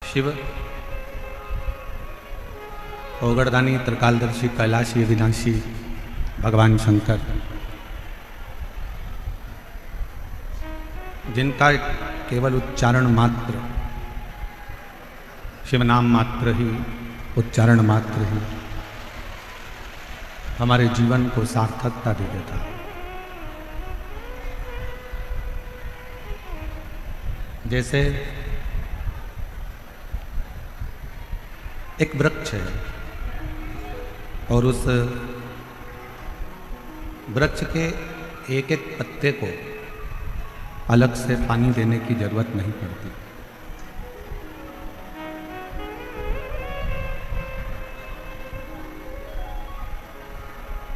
शिव ओगड़दानी त्रिकालदर्शी कैलाशी विनाशी भगवान शंकर, जिनका केवल उच्चारण मात्र, शिव नाम मात्र ही, उच्चारण मात्र ही हमारे जीवन को सार्थकता दे देता है। जैसे एक वृक्ष है और उस वृक्ष के एक एक पत्ते को अलग से पानी देने की जरूरत नहीं पड़ती।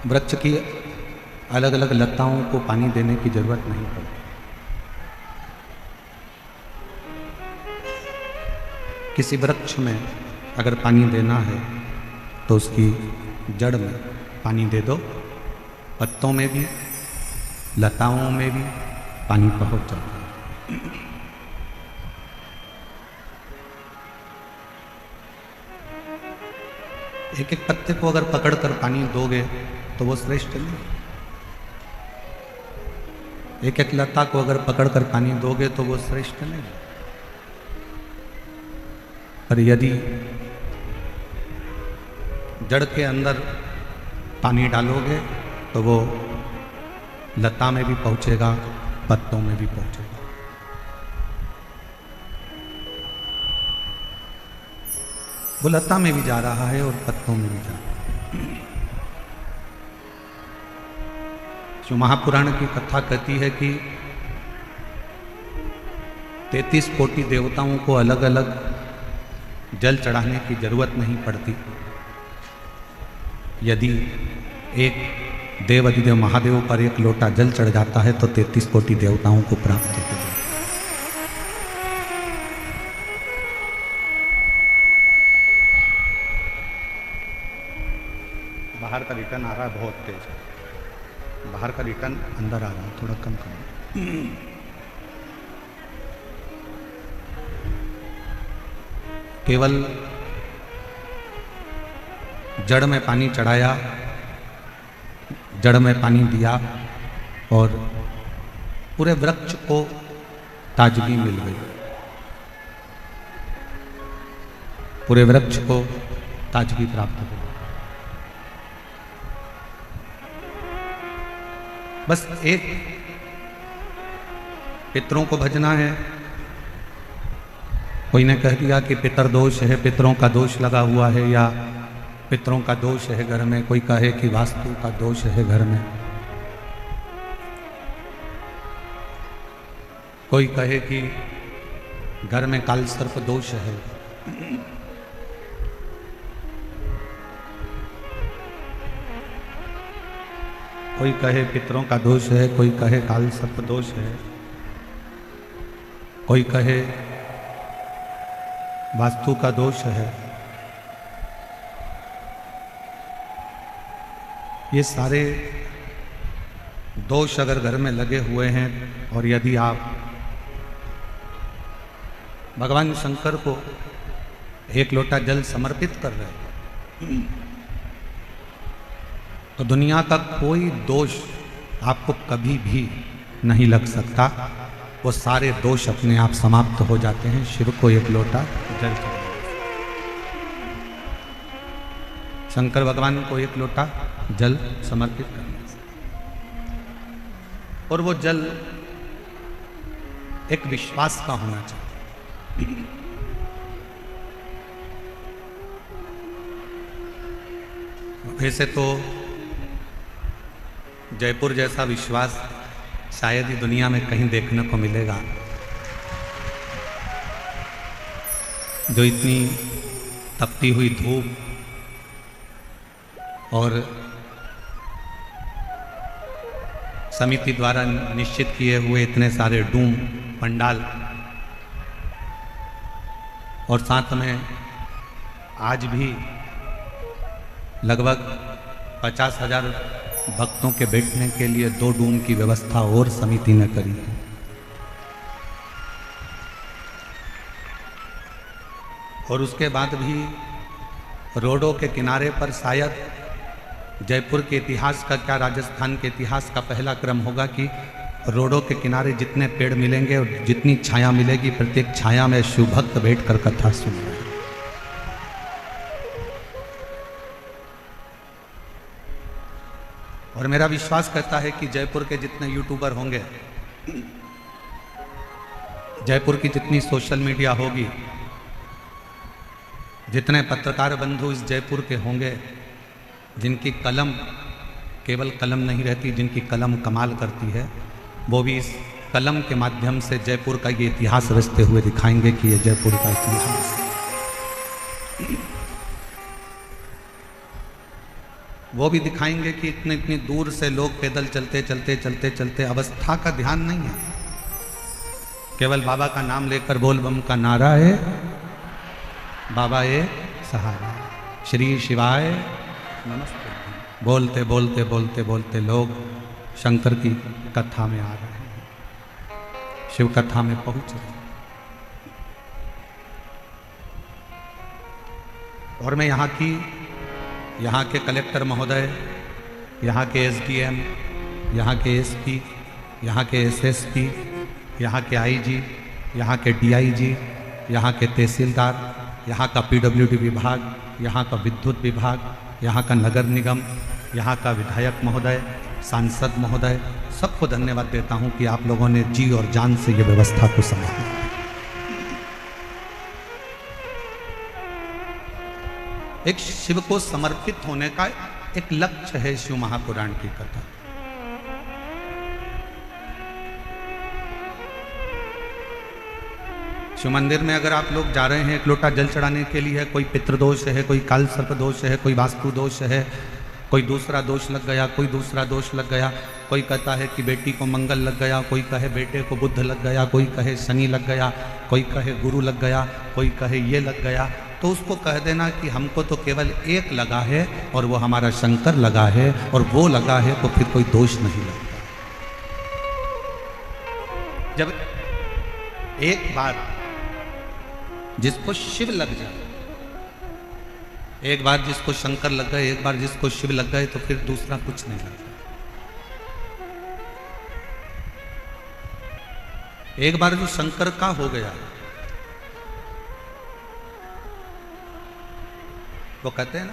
वृक्ष की अलग अलग लताओं को पानी देने की जरूरत नहीं पड़ती। किसी वृक्ष में अगर पानी देना है तो उसकी जड़ में पानी दे दो, पत्तों में भी लताओं में भी पानी पहुंच जाता है। एक एक पत्ते को अगर पकड़कर पानी दोगे तो वो श्रेष्ठ नहीं। एक एक लता को अगर पकड़कर पानी दोगे तो वो श्रेष्ठ नहीं। पर यदि जड़ के अंदर पानी डालोगे तो वो लता में भी पहुंचेगा, पत्तों में भी पहुंचेगा। वो लता में भी जा रहा है और पत्तों में भी जा रहा है। जो महापुराण की कथा कहती है कि 33 कोटि देवताओं को अलग अलग जल चढ़ाने की जरूरत नहीं पड़ती। यदि एक देव अधिदेव महादेव पर एक लोटा जल चढ़ जाता है तो 33 कोटि देवताओं को प्राप्त हो जाता है। बाहर का रिटर्न आ रहा है बहुत तेज, बाहर का रिटर्न अंदर आ रहा है, थोड़ा कम करो। केवल जड़ में पानी चढ़ाया, जड़ में पानी दिया और पूरे वृक्ष को ताजगी मिल गई, पूरे वृक्ष को ताजगी प्राप्त हो गई। बस एक पितरों को भजना है। कोई ने कह दिया कि पितर दोष है, पितरों का दोष लगा हुआ है, या पितरों का दोष है घर में। कोई कहे कि वास्तु का दोष है घर में, कोई कहे कि घर में काल सर्प दोष है। कोई कहे पितरों का दोष है, कोई कहे काल सर्प दोष है, कोई कहे वास्तु का दोष है। ये सारे दोष अगर घर में लगे हुए हैं और यदि आप भगवान शंकर को एक लोटा जल समर्पित कर रहे हैं तो दुनिया का कोई दोष आपको कभी भी नहीं लग सकता। वो सारे दोष अपने आप समाप्त हो जाते हैं शिव को एक लोटा जल चढ़ाने से, शंकर भगवान को एक लोटा जल समर्पित करने से। और वो जल एक विश्वास का होना चाहिए। वैसे तो जयपुर जैसा विश्वास शायद ही दुनिया में कहीं देखने को मिलेगा, जो इतनी तपती हुई धूप और समिति द्वारा निश्चित किए हुए इतने सारे डूम पंडाल, और साथ में आज भी लगभग 50,000 भक्तों के बैठने के लिए 2 डूम की व्यवस्था और समिति ने करी है। और उसके बाद भी रोडों के किनारे पर शायद जयपुर के इतिहास का क्या, राजस्थान के इतिहास का पहला क्रम होगा कि रोडों के किनारे जितने पेड़ मिलेंगे और जितनी छाया मिलेगी, प्रत्येक छाया में शिव भक्त बैठकर कथा सुन रहे हैं। और मेरा विश्वास करता है कि जयपुर के जितने यूट्यूबर होंगे, जयपुर की जितनी सोशल मीडिया होगी, जितने पत्रकार बंधु इस जयपुर के होंगे, जिनकी कलम केवल कलम नहीं रहती, जिनकी कलम कमाल करती है, वो भी इस कलम के माध्यम से जयपुर का ये इतिहास रचते हुए दिखाएंगे कि ये जयपुर का इतिहास है। वो भी दिखाएंगे कि इतनी इतनी दूर से लोग पैदल चलते चलते चलते चलते, अवस्था का ध्यान नहीं है, केवल बाबा का नाम लेकर बोल बम का नारा है, बाबा ये सहारा, श्री शिवाय नमस्ते, बोलते बोलते बोलते बोलते लोग शंकर की कथा में आ रहे हैं, शिव कथा में पहुंच रहे हैं। और मैं यहाँ के कलेक्टर महोदय, यहाँ के एसडीएम, यहाँ के एसपी, यहाँ के एसएसपी, यहाँ के आईजी, यहाँ के डीआईजी, यहाँ के तहसीलदार, यहाँ का पीडब्ल्यूडी विभाग, यहाँ का विद्युत विभाग, यहाँ का नगर निगम, यहाँ का विधायक महोदय, सांसद महोदय, सबको धन्यवाद देता हूँ कि आप लोगों ने जी और जान से ये व्यवस्था को संभाला। एक शिव को समर्पित होने का एक लक्ष्य है शिव महापुराण की कथा। शिव मंदिर में अगर आप लोग जा रहे हैं एक लोटा जल चढ़ाने के लिए, कोई पितृदोष है, कोई काल सर्प दोष है, कोई वास्तु दोष है, कोई दूसरा दोष लग गया, कोई दूसरा दोष लग गया, कोई कहता है कि बेटी को मंगल लग गया, कोई कहे बेटे को बुध लग गया, कोई कहे शनि लग गया, कोई कहे गुरु लग गया, कोई कहे ये लग गया, तो उसको कह देना कि हमको तो केवल एक लगा है और वो हमारा शंकर लगा है, और वो लगा है तो फिर कोई दोष नहीं लगता। जब एक बार जिसको शिव लग जाए, एक बार जिसको शंकर लग गए, एक बार जिसको शिव लग गए, तो फिर दूसरा कुछ नहीं लगता। एक बार जो शंकर का हो गया, वो कहते हैं ना,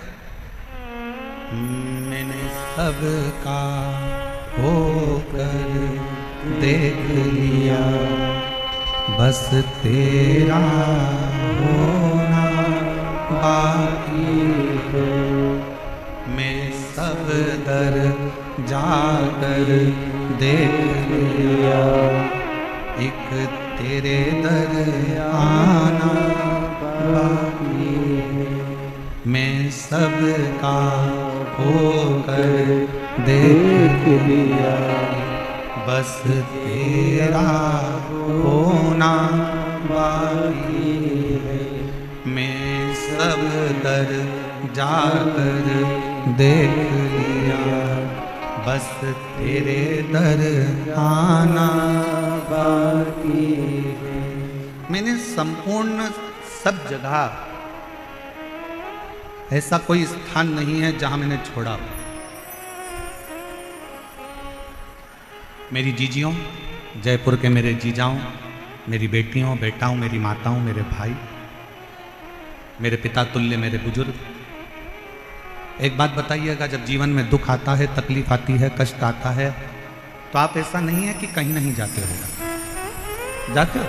मैंने सबका होकर देख लिया, बस तेरा होना बाकी है, मैं सब दर जाकर देख लिया, एक तेरे दर आना बाकी है, मैं सबका होकर देख लिया, बस तेरा होना बाकी है, मैं सब दर जाकर देख लिया, बस तेरे दर आना बाकी है। मैंने संपूर्ण सब जगह, ऐसा कोई स्थान नहीं है जहां मैंने छोड़ा। मेरी जीजियों, जयपुर के मेरे जीजाओं, मेरी बेटियों, बेटाओं, मेरी माताओं, मेरे भाई, मेरे पिता तुल्य मेरे बुजुर्ग, एक बात बताइएगा, जब जीवन में दुख आता है, तकलीफ आती है, कष्ट आता है, तो आप ऐसा नहीं है कि कहीं नहीं जाते हो, जाते हो।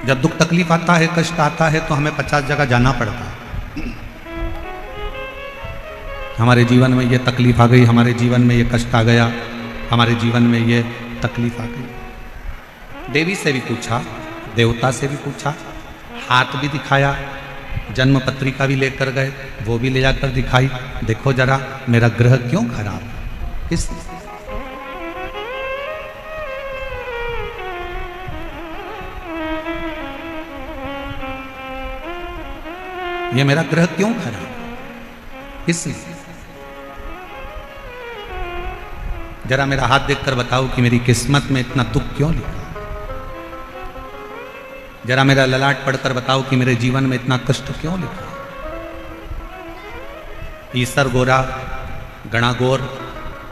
जब दुख तकलीफ आता है, कष्ट आता है, तो हमें 50 जगह जाना पड़ता है। हमारे जीवन में ये तकलीफ आ गई, हमारे जीवन में ये कष्ट आ गया, हमारे जीवन में ये तकलीफ आ गई। देवी से भी पूछा, देवता से भी पूछा, हाथ भी दिखाया, जन्म पत्रिका भी लेकर गए, वो भी ले जाकर दिखाई, देखो जरा मेरा ग्रह क्यों खराब है, किस ये मेरा ग्रह क्यों खराब, इसलिए जरा मेरा हाथ देखकर बताओ कि मेरी किस्मत में इतना दुख क्यों लिखा। जरा मेरा ललाट पढ़कर बताओ कि मेरे जीवन में इतना कष्ट क्यों लिखा। ईसर गोरा गणागोर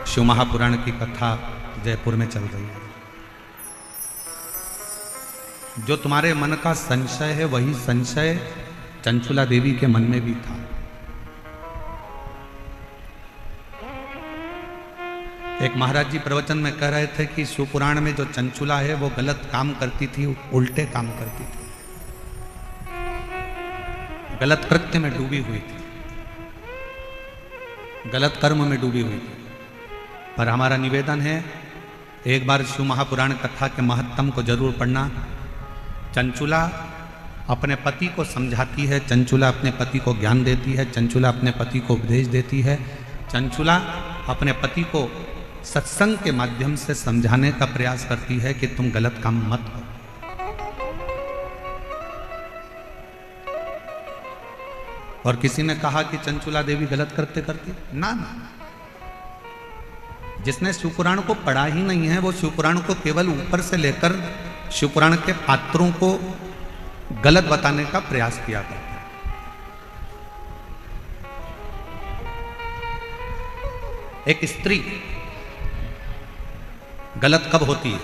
शिव महापुराण की कथा जयपुर में चल रही है। जो तुम्हारे मन का संशय है वही संशय चंचुला देवी के मन में भी था। एक महाराज जी प्रवचन में कह रहे थे कि शिव पुराण में जो चंचुला है वो गलत काम करती थी, उल्टे काम करती थी, गलत कृत्य में डूबी हुई थी, गलत कर्म में डूबी हुई थी। पर हमारा निवेदन है एक बार शिव महापुराण कथा के महत्तम को जरूर पढ़ना। चंचुला अपने पति को समझाती है, चंचुला अपने पति को ज्ञान देती है, चंचुला अपने पति को उपदेश देती है, चंचुला अपने पति को सत्संग के माध्यम से समझाने का प्रयास करती है कि तुम गलत काम मत करो। और किसी ने कहा कि चंचुला देवी गलत करते करती ना। जिसने शिवपुराण को पढ़ा ही नहीं है वो शिवपुराण को केवल ऊपर से लेकर शिवपुराण के पात्रों को गलत बताने का प्रयास किया करता है। एक स्त्री गलत कब होती है?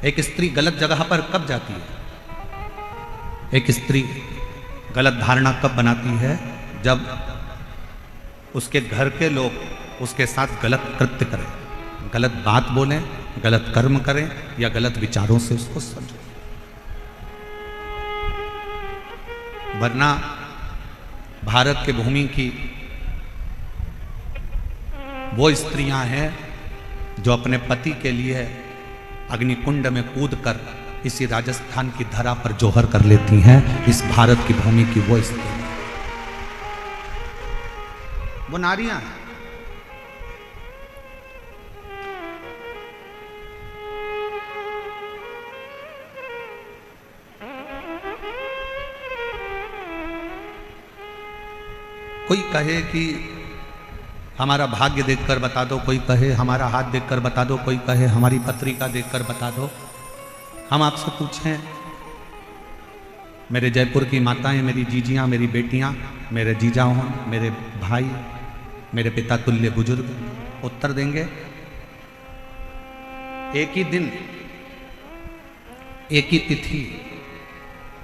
एक स्त्री गलत जगह पर कब जाती है? एक स्त्री गलत धारणा कब बनाती है? जब उसके घर के लोग उसके साथ गलत कृत्य करें, गलत बात बोलें, गलत कर्म करें या गलत विचारों से उसको समझें। वरना भारत के भूमि की वो स्त्रियां हैं जो अपने पति के लिए अग्निकुंड में कूदकर इसी राजस्थान की धरा पर जोहर कर लेती हैं। इस भारत की भूमि की वो स्त्री, वो नारियां हैं। कोई कहे कि हमारा भाग्य देखकर बता दो, कोई कहे हमारा हाथ देखकर बता दो, कोई कहे हमारी पत्रिका देखकर बता दो। हम आपसे पूछें, मेरे जयपुर की माताएं, मेरी जीजियां, मेरी बेटियां, मेरे जीजा हों, मेरे भाई, मेरे पिता तुल्य बुजुर्ग उत्तर देंगे। एक ही दिन, एक ही तिथि,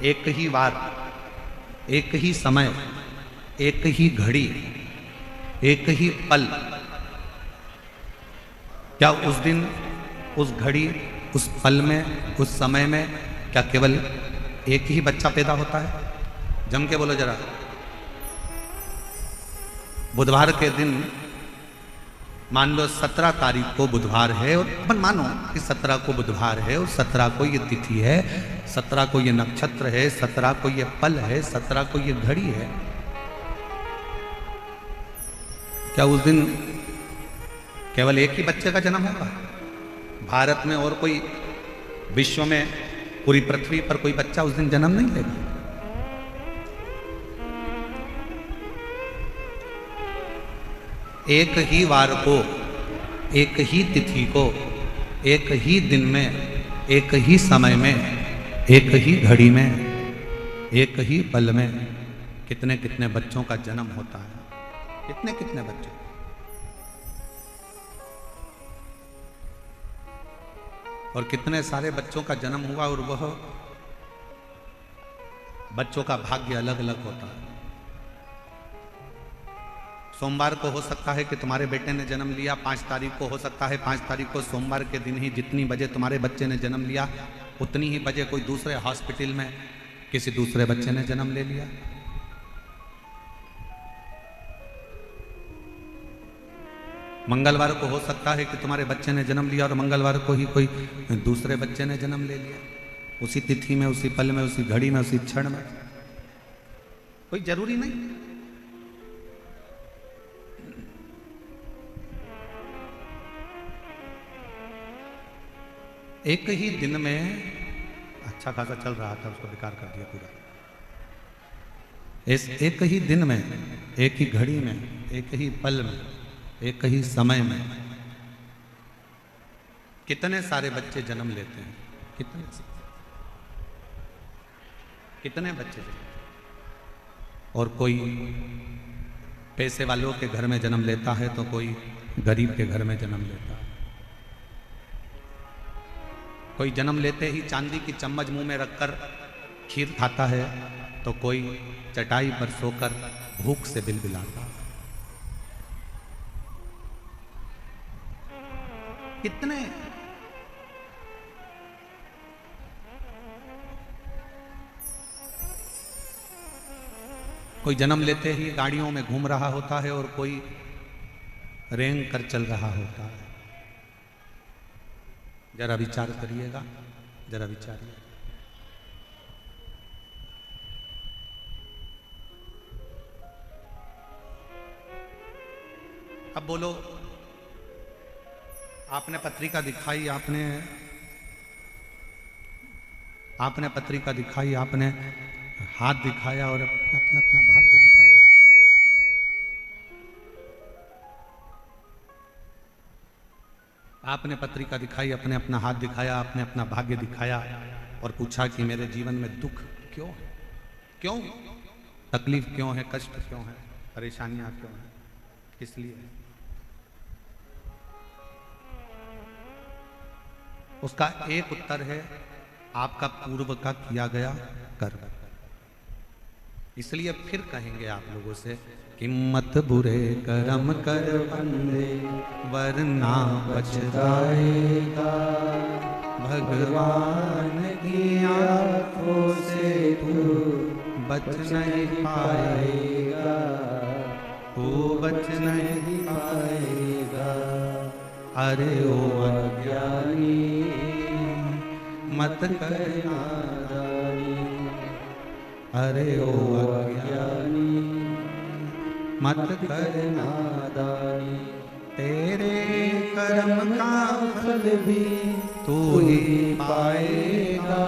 एक ही वार, एक ही समय, एक ही घड़ी, एक ही पल, क्या उस दिन, उस घड़ी, उस पल में, उस समय में क्या केवल एक ही बच्चा पैदा होता है? जम के बोलो जरा। बुधवार के दिन मान लो 17 तारीख को बुधवार है, और अपन मानो कि 17 को बुधवार है और 17 को ये तिथि है, 17 को ये नक्षत्र है, 17 को ये पल है, 17 को ये घड़ी है। क्या उस दिन केवल एक ही बच्चे का जन्म होगा? भारत में और कोई, विश्व में, पूरी पृथ्वी पर कोई बच्चा उस दिन जन्म नहीं लेगा। एक ही वार को, एक ही तिथि को, एक ही दिन में, एक ही समय में, एक ही घड़ी में, एक ही पल में कितने कितने बच्चों का जन्म होता है। कितने कितने बच्चे। और कितने सारे बच्चों का जन्म हुआ और वह बच्चों का भाग्य अलग अलग होता है। सोमवार को हो सकता है कि तुम्हारे बेटे ने जन्म लिया, 5 तारीख को हो सकता है, 5 तारीख को सोमवार के दिन ही जितनी बजे तुम्हारे बच्चे ने जन्म लिया उतनी ही बजे कोई दूसरे हॉस्पिटल में किसी दूसरे बच्चे ने जन्म ले लिया। मंगलवार को हो सकता है कि तुम्हारे बच्चे ने जन्म लिया और मंगलवार को ही कोई दूसरे बच्चे ने जन्म ले लिया, उसी तिथि में, उसी पल में, उसी घड़ी में, उसी क्षण में। कोई जरूरी नहीं। एक ही दिन में अच्छा खासा चल रहा था, उसको बेकार कर दिया पूरा। एक ही दिन में, एक ही घड़ी में, एक ही पल में, एक ही समय में कितने सारे बच्चे जन्म लेते हैं। कितने बच्चे थे। और कोई पैसे वालों के घर में जन्म लेता है तो कोई गरीब के घर में जन्म लेता है। कोई जन्म लेते ही चांदी की चम्मच मुंह में रखकर खीर खाता है तो कोई चटाई पर सोकर भूख से बिलबिलाता है। कितने कोई जन्म लेते ही गाड़ियों में घूम रहा होता है और कोई रेंग कर चल रहा होता है। जरा विचार करिएगा, जरा विचारिए। अब बोलो, आपने पत्रिका दिखाई, आपने पत्रिका दिखाई, आपने हाथ दिखाया और अपना अपना भाग्य बताया। आपने पत्रिका दिखाई, अपने अपना हाथ दिखाया, आपने अपना भाग्य दिखाया और पूछा कि मेरे जीवन में दुख क्यों है, क्यों तकलीफ क्यों है, कष्ट क्यों है, परेशानियां क्यों है, किस लिए है? उसका एक उत्तर है आपका पूर्व का किया गया कर्म। इसलिए फिर कहेंगे आप लोगों से कि मत बुरे कर्म कर बंदे वरना पछताएगा, भगवान की आंखों से तू बच नहीं पाएगा, तू बच नहीं पाएगा। अरे ओ अज्ञानी मत कर नादानी, अरे ओ अज्ञानी मत कर नादानी। तेरे कर्म का फल भी तू ही पाएगा,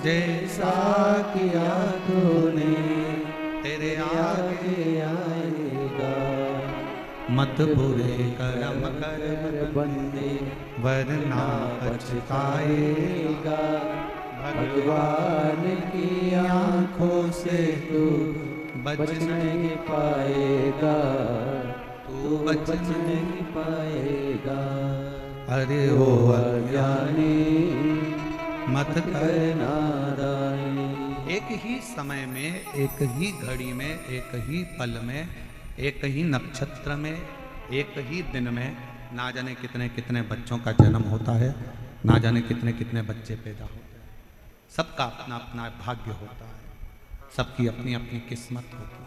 जैसा किया तूने तेरे आगे आएगा। मत बुरे कर्म कर बंदे वरना पछताएगा, भगवान की आंखों से तू बच नहीं पाएगा, तू बच नहीं पाएगा। अरे ओ अज्ञानी मत कर नादानी। एक ही समय में, एक ही घड़ी में, एक ही पल में, एक ही नक्षत्र में, एक ही दिन में ना जाने कितने कितने बच्चों का जन्म होता है, ना जाने कितने कितने बच्चे पैदा होते हैं। सबका अपना अपना भाग्य होता है, सबकी अपनी अपनी किस्मत होती है।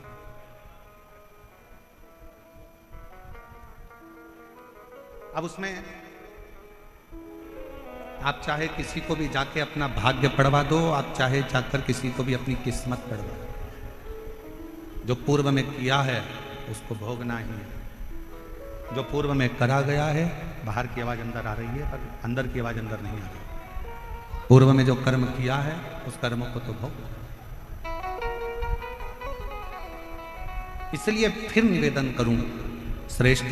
अब उसमें आप चाहे किसी को भी जाके अपना भाग्य पढ़वा दो, आप चाहे जाकर किसी को भी अपनी किस्मत पढ़वा दो। जो पूर्व में किया है उसको भोगना ही है। जो पूर्व में करा गया है, बाहर की आवाज अंदर आ रही है पर अंदर की आवाज अंदर नहीं आ रही। पूर्व में जो कर्म किया है उस कर्म को तो भोग। इसलिए फिर निवेदन करूं, श्रेष्ठ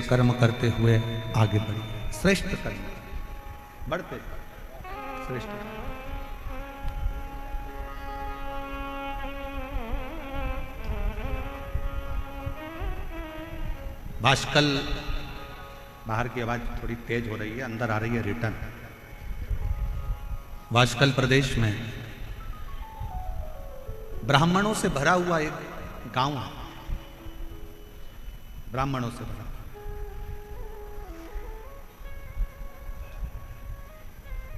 कर्म करते हुए आगे बढ़िए। श्रेष्ठ कर्म बढ़ते श्रेष्ठ कर्म। भास्कल, बाहर की आवाज थोड़ी तेज हो रही है, अंदर आ रही है रिटर्न। भास्कल प्रदेश में ब्राह्मणों से भरा हुआ एक गांव है, ब्राह्मणों से भरा।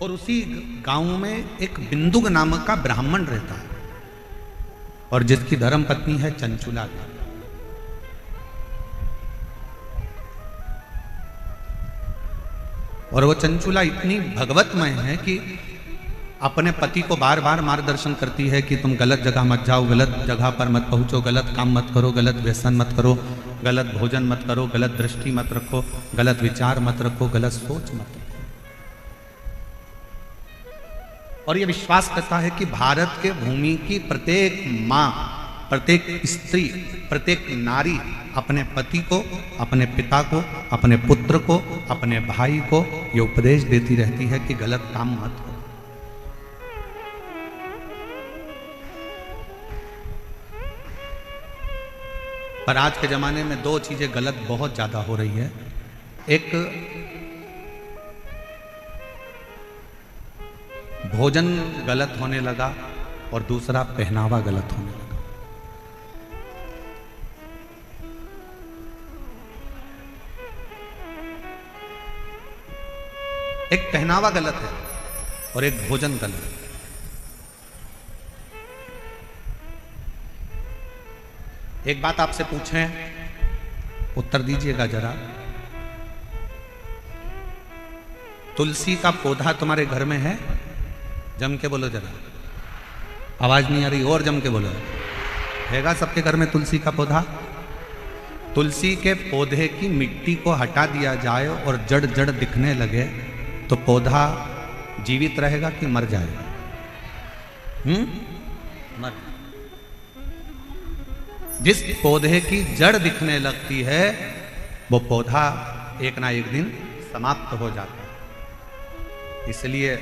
और उसी गांव में एक बिंदुक नामक का ब्राह्मण रहता है और जिसकी धर्म पत्नी है चंचुला। और वो चंचुला इतनी भगवतमय है कि अपने पति को बार बार मार्गदर्शन करती है कि तुम गलत जगह मत जाओ, गलत जगह पर मत पहुंचो, गलत काम मत करो, गलत व्यसन मत करो, गलत भोजन मत करो, गलत दृष्टि मत रखो, गलत विचार मत रखो, गलत सोच मत रखो। और ये विश्वास करता है कि भारत के भूमि की प्रत्येक माँ प्रत्येक स्त्री, प्रत्येक नारी अपने पति को, अपने पिता को, अपने पुत्र को, अपने भाई को ये उपदेश देती रहती है कि गलत काम मत करो। पर आज के जमाने में दो चीजें गलत बहुत ज्यादा हो रही है। एक, भोजन गलत होने लगा और दूसरा पहनावा गलत होने लगा। एक पहनावा गलत है और एक भोजन गलत है। एक बात आपसे पूछें, उत्तर दीजिएगा जरा। तुलसी का पौधा तुम्हारे घर में है? जम के बोलो जरा, आवाज नहीं आ रही, और जम के बोलो। हैगा सबके घर में तुलसी का पौधा? तुलसी के पौधे की मिट्टी को हटा दिया जाए और जड़ जड़ दिखने लगे तो पौधा जीवित रहेगा कि मर जाएगा? मर। जिस पौधे की जड़ दिखने लगती है वो पौधा एक ना एक दिन समाप्त हो जाता है। इसलिए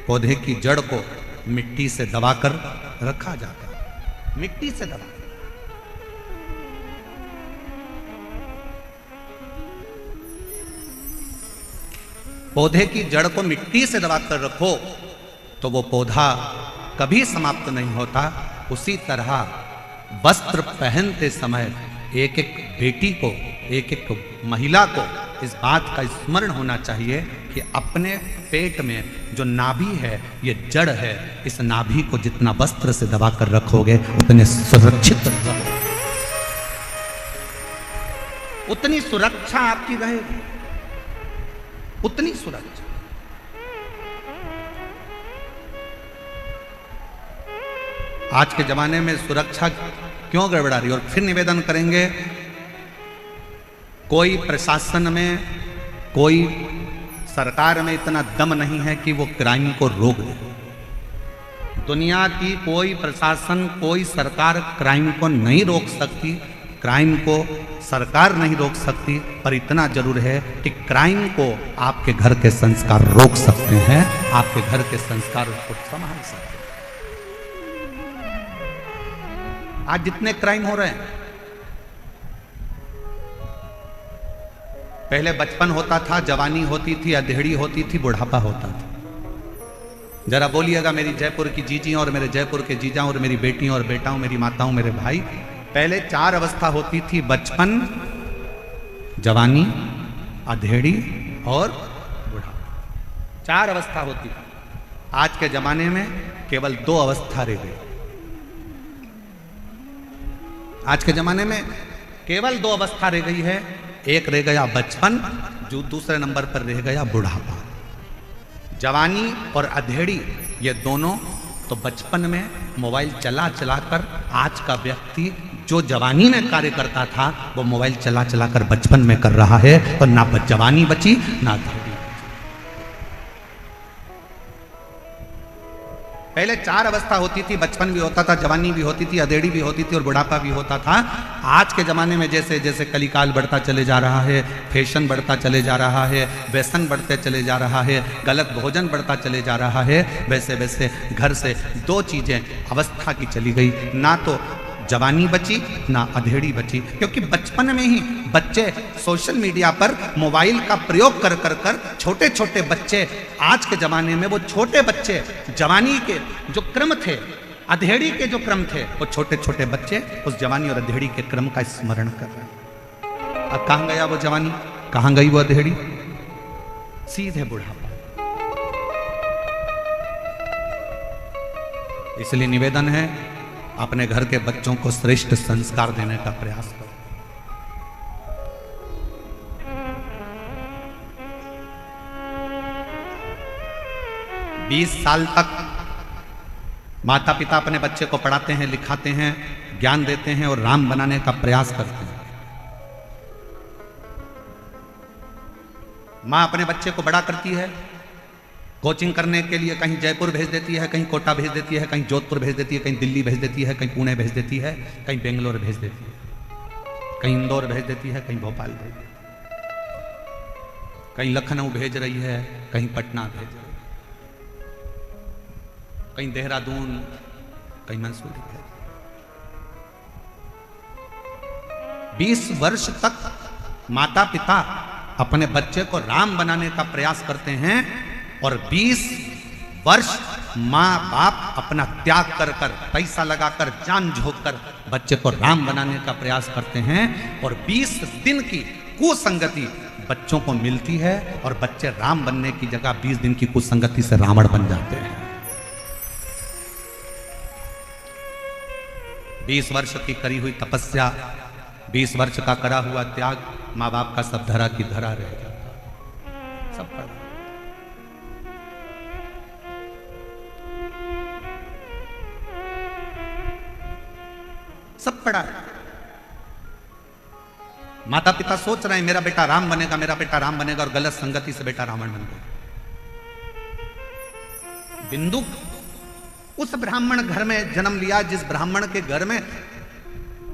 पौधे की जड़ को मिट्टी से दबाकर रखा जाता है, मिट्टी से दबा। पौधे की जड़ को मिट्टी से दबाकर रखो तो वो पौधा कभी समाप्त नहीं होता। उसी तरह वस्त्र पहनते समय एक एक बेटी को, एक एक महिला को इस बात का स्मरण होना चाहिए कि अपने पेट में जो नाभि है, ये जड़ है, इस नाभि को जितना वस्त्र से दबाकर रखोगे उतने सुरक्षित रहोगे, उतनी सुरक्षा आपकी रहेगी, उतनी सुरक्षा। आज के जमाने में सुरक्षा क्यों गड़बड़ा रही? और फिर निवेदन करेंगे, कोई प्रशासन में, कोई सरकार में इतना दम नहीं है कि वो क्राइम को रोक दे। दुनिया की कोई प्रशासन, कोई सरकार क्राइम को नहीं रोक सकती, क्राइम को सरकार नहीं रोक सकती, पर इतना जरूर है कि क्राइम को आपके घर के संस्कार रोक सकते हैं, आपके घर के संस्कार को संभाल सकते हैं। आज जितने क्राइम हो रहे हैं, पहले बचपन होता था, जवानी होती थी, अधेड़ी होती थी, बुढ़ापा होता था। जरा बोलिएगा मेरी जयपुर की जीजी और मेरे जयपुर के जीजा और मेरी बेटियों और बेटाओं, मेरी माताओं, मेरे भाई, पहले 4 अवस्था होती थी, बचपन, जवानी, अधेड़ी और बुढ़ापा। 4 अवस्था होती थी। आज के जमाने में केवल 2 अवस्था रह गई। आज के जमाने में केवल 2 अवस्था रह गई है। एक रह गया बचपन, जो दूसरे नंबर पर रह गया बुढ़ापा। जवानी और अधेड़ी ये दोनों तो बचपन में मोबाइल चला चला कर, आज का व्यक्ति जो जवानी में कार्य करता था वो मोबाइल चला चला कर बचपन में कर रहा है, तो ना जवानी बची ना अधेड़ी। पहले 4 अवस्था होती थी, बचपन भी होता था, जवानी भी होती थी, अधेड़ी भी होती थी और बुढ़ापा भी होता था। आज के ज़माने में जैसे जैसे कलिकाल बढ़ता चले जा रहा है, फैशन बढ़ता चले जा रहा है, व्यसन बढ़ते चले जा रहा है, गलत भोजन बढ़ता चले जा रहा है, वैसे वैसे घर से 2 चीज़ें अवस्था की चली गई, ना तो जवानी बची ना अधेड़ी बची। क्योंकि बचपन में ही बच्चे सोशल मीडिया पर मोबाइल का प्रयोग कर कर कर छोटे छोटे बच्चे, आज के ज़माने में वो छोटे बच्चे जवानी के जो क्रम थे, अधेड़ी के जो क्रम थे, वो छोटे छोटे बच्चे उस जवानी और अधेड़ी के क्रम का स्मरण कर रहे हैं। अब कहाँ गया वो जवानी, कहाँ गई वो अधेड़ी? सीधे बुढ़ापा। इसलिए निवेदन है, अपने घर के बच्चों को श्रेष्ठ संस्कार देने का प्रयास करो। बीस साल तक माता पिता अपने बच्चे को पढ़ाते हैं, लिखाते हैं, ज्ञान देते हैं और राम बनाने का प्रयास करते हैं। मां अपने बच्चे को बड़ा करती है, कोचिंग करने के लिए कहीं जयपुर भेज देती है, कहीं कोटा भेज देती है, कहीं जोधपुर भेज देती है, कहीं दिल्ली भेज देती है, कहीं पुणे भेज देती है, कहीं बेंगलोर भेज देती है, कहीं इंदौर भेज देती है, कहीं भोपाल भेज देती है, कहीं लखनऊ भेज रही है, कहीं पटना भेज रही है, कहीं देहरादून, कहीं मंसूरी भेज। 20 वर्ष तक माता पिता अपने बच्चे को राम बनाने का प्रयास करते हैं और 20 वर्ष माँ बाप अपना त्याग कर कर, पैसा लगाकर, जान झोंक कर बच्चे को राम बनाने का प्रयास करते हैं और 20 दिन की कुसंगति बच्चों को मिलती है और बच्चे राम बनने की जगह 20 दिन की कुसंगति से रावण बन जाते हैं। 20 वर्ष की करी हुई तपस्या, 20 वर्ष का करा हुआ त्याग, माँ बाप का सब धरा की धरा रह जाता, सब पड़ा। सब पड़ा है। माता पिता सोच रहे हैं मेरा बेटा राम बनेगा, मेरा बेटा राम बनेगा, और गलत संगति से बेटा रावण बन गया। बिंदु उस ब्राह्मण घर में जन्म लिया जिस ब्राह्मण के घर में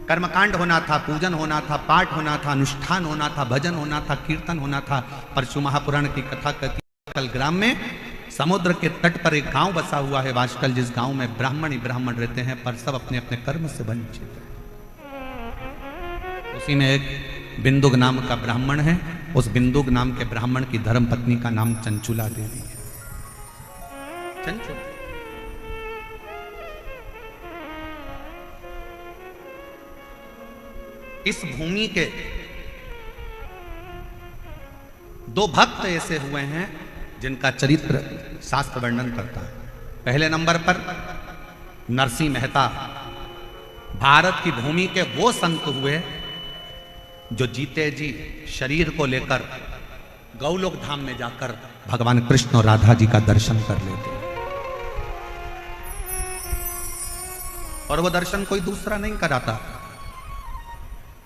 कर्मकांड होना था, पूजन होना था, पाठ होना था, अनुष्ठान होना था, भजन होना था, कीर्तन होना था। परशु महापुराण की कथा कहती है वाशकल ग्राम में समुद्र के तट पर एक गांव बसा हुआ है वाशकल, जिस गांव में ब्राह्मण ही ब्राह्मण रहते हैं पर सब अपने अपने कर्म से वंचित हैं। उसी में एक बिंदुक नाम का ब्राह्मण है। उस बिंदुक नाम के ब्राह्मण की धर्म पत्नी का नाम चंचुला देवी है। चंचुला इस भूमि के दो भक्त ऐसे हुए हैं जिनका चरित्र शास्त्र वर्णन करता है। पहले नंबर पर नरसिंह मेहता, भारत की भूमि के वो संत हुए जो जीते जी शरीर को लेकर गौलोक धाम में जाकर भगवान कृष्ण और राधा जी का दर्शन कर लेते हैं। और वो दर्शन कोई दूसरा नहीं कराता,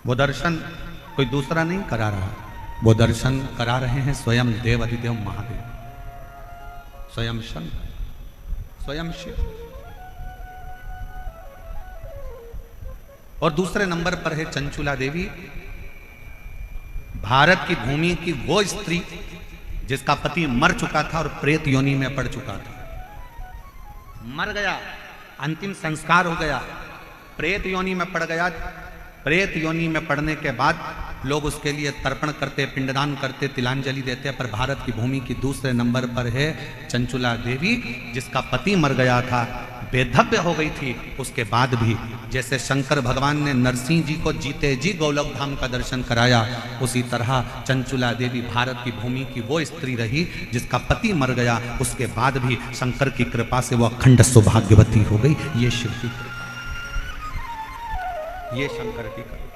वो दर्शन कोई दूसरा नहीं करा रहा, वो दर्शन करा रहे हैं स्वयं देव अधिदेव महादेव, स्वयं शंकर, स्वयं शिव। और दूसरे नंबर पर है चंचुला देवी, भारत की भूमि की वो स्त्री जिसका पति मर चुका था और प्रेत योनि में पड़ चुका था। मर गया, अंतिम संस्कार हो गया, प्रेत योनि में पड़ गया। प्रेत योनि में पड़ने के बाद लोग उसके लिए तर्पण करते, पिंडदान करते, तिलांजलि देते। पर भारत की भूमि की दूसरे नंबर पर है चंचुला देवी, जिसका पति मर गया था, बेधव्य हो गई थी। उसके बाद भी जैसे शंकर भगवान ने नरसिंह जी को जीते जी गोलोक धाम का दर्शन कराया, उसी तरह चंचुला देवी भारत की भूमि की वो स्त्री रही जिसका पति मर गया, उसके बाद भी शंकर की कृपा से वो अखंड सौभाग्यवती हो गई। ये शिव की कृपा, ये शंकर की कृपा।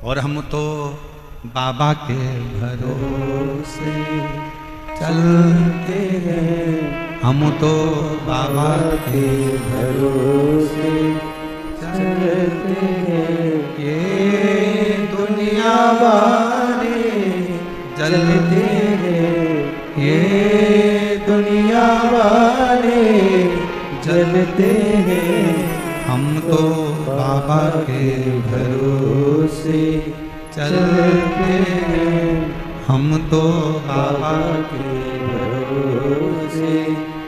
और हम तो बाबा के भरोसे चलते हैं, हम तो बाबा के भरोसे चलते हैं। ये दुनिया वाले जलते हैं, ये दुनिया वाले जलते हैं। हम तो बाबा के भरोसे चलते हैं, हम तो बाबा के भरोसे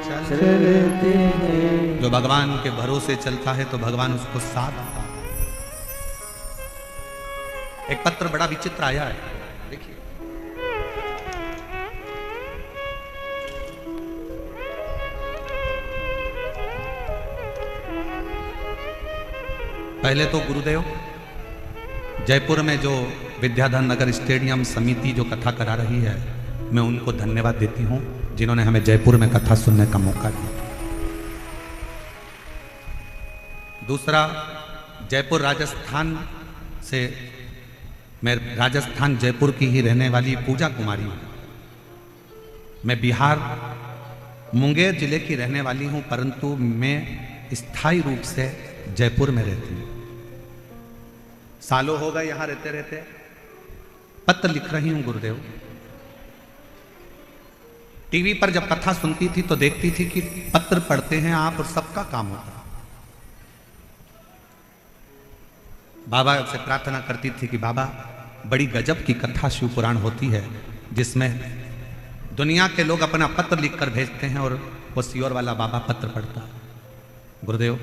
चलते हैं। जो भगवान के भरोसे चलता है तो भगवान उसको साथ देता है। एक पत्र बड़ा विचित्र आया है, देखिए। पहले तो गुरुदेव जयपुर में जो विद्याधर नगर स्टेडियम समिति जो कथा करा रही है, मैं उनको धन्यवाद देती हूं जिन्होंने हमें जयपुर में कथा सुनने का मौका दिया। दूसरा, जयपुर राजस्थान से, मैं राजस्थान जयपुर की ही रहने वाली पूजा कुमारी हूं। मैं बिहार मुंगेर जिले की रहने वाली हूं, परंतु मैं स्थायी रूप से जयपुर में रहती हूं। सालों हो गए यहां रहते रहते। पत्र लिख रही हूं गुरुदेव, टीवी पर जब कथा सुनती थी तो देखती थी कि पत्र पढ़ते हैं आप और सबका काम होता है। बाबा से प्रार्थना करती थी कि बाबा बड़ी गजब की कथा शिव पुराण होती है जिसमें दुनिया के लोग अपना पत्र लिखकर भेजते हैं और वो सीहोर वाला बाबा पत्र पढ़ता है। गुरुदेव,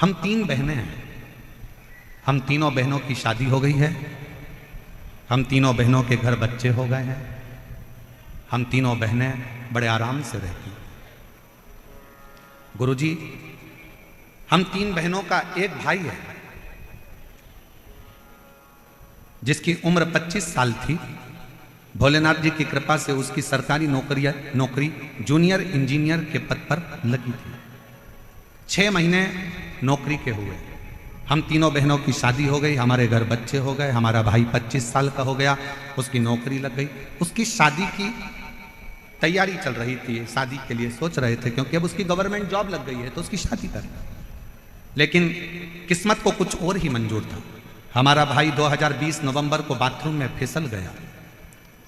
हम 3 बहनें हैं, हम तीनों बहनों की शादी हो गई है, हम तीनों बहनों के घर बच्चे हो गए हैं, हम तीनों बहनें बड़े आराम से रहती हैं। गुरुजी, हम 3 बहनों का एक भाई है जिसकी उम्र 25 साल थी। भोलेनाथ जी की कृपा से उसकी सरकारी नौकरी जूनियर इंजीनियर के पद पर लगी थी। 6 महीने नौकरी के हुए, हम तीनों बहनों की शादी हो गई, हमारे घर बच्चे हो गए, हमारा भाई 25 साल का हो गया, उसकी नौकरी लग गई। उसकी शादी की तैयारी चल रही थी, शादी के लिए सोच रहे थे क्योंकि अब उसकी गवर्नमेंट जॉब लग गई है तो उसकी शादी करना। लेकिन किस्मत को कुछ और ही मंजूर था। हमारा भाई 2020 नवंबर को बाथरूम में फिसल गया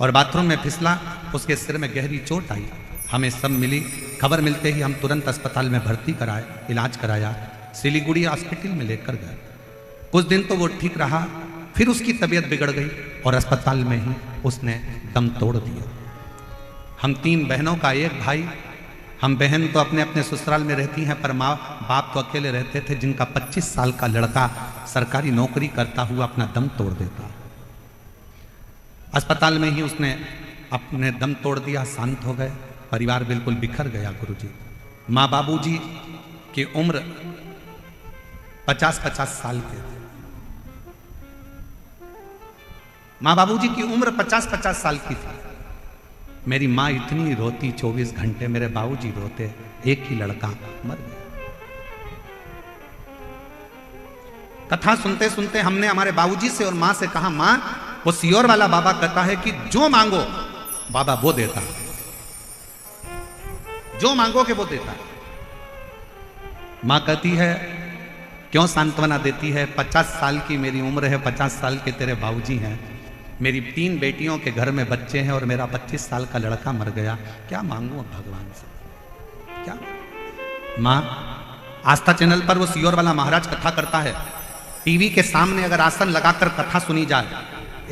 और बाथरूम में फिसला, उसके सिर में गहरी चोट आई। हमें सब मिली, खबर मिलते ही हम तुरंत अस्पताल में भर्ती कराए, इलाज कराया, सिलीगुड़ी हॉस्पिटल में लेकर गए। कुछ दिन तो वो ठीक रहा, फिर उसकी तबीयत बिगड़ गई और अस्पताल में ही उसने दम तोड़ दिया। हम 3 बहनों का एक भाई, हम बहन तो अपने अपने ससुराल में रहती हैं पर माँ बाप तो अकेले रहते थे, जिनका 25 साल का लड़का सरकारी नौकरी करता हुआ अपना दम तोड़ देता। अस्पताल में ही उसने अपने दम तोड़ दिया, शांत हो गए, परिवार बिल्कुल बिखर गया। गुरुजी, माँ बाबूजी की उम्र 50-50 साल के थे। माँ बाबूजी की उम्र 50-50 साल की थी। मेरी माँ इतनी रोती 24 घंटे, मेरे बाबूजी रोते, एक ही लड़का मर गया। कथा सुनते सुनते हमने हमारे बाबूजी से और माँ से कहा, माँ वो सीहोर वाला बाबा कहता है कि जो मांगो बाबा वो देता है, जो मांगोगे वो देता है। माँ कहती है क्यों सांत्वना देती है, 50 साल की मेरी उम्र है, 50 साल के तेरे बाबूजी हैं, मेरी 3 बेटियों के घर में बच्चे हैं और मेरा 25 साल का लड़का मर गया, क्या मांगू भगवान से, क्या? माँ, आस्था चैनल पर वो सीहोर वाला महाराज कथा करता है, टीवी के सामने अगर आसन लगाकर कथा सुनी जाए,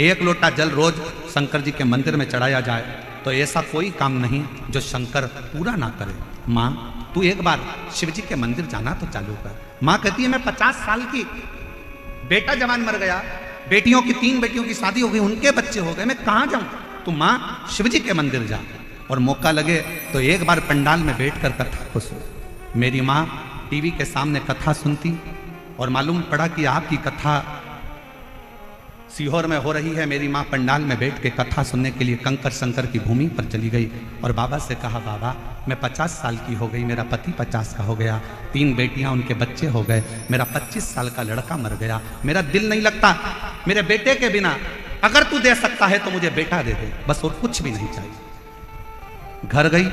1 लोटा जल रोज शंकर जी के मंदिर में चढ़ाया जाए तो ऐसा कोई काम नहीं जो शंकर पूरा ना करे। माँ, तू एक बार शिव जी के मंदिर जाना तो चालू कर। माँ कहती है मैं 50 साल की, बेटा जवान मर गया, बेटियों की 3 बेटियों की शादी हो गई, उनके बच्चे हो गए, मैं कहाँ जाऊं? तो माँ शिव जी के मंदिर जा और मौका लगे तो एक बार पंडाल में बैठकर कथा को सुन। मेरी माँ टीवी के सामने कथा सुनती और मालूम पड़ा कि आपकी कथा सीहोर में हो रही है। मेरी माँ पंडाल में बैठ के कथा सुनने के लिए कंकर शंकर की भूमि पर चली गई और बाबा से कहा, बाबा मैं 50 साल की हो गई, मेरा पति 50 का हो गया, 3 बेटियां उनके बच्चे हो गए, मेरा 25 साल का लड़का मर गया, मेरा दिल नहीं लगता मेरे बेटे के बिना, अगर तू दे सकता है तो मुझे बेटा दे दे, बस और कुछ भी नहीं चाहिए। घर गई,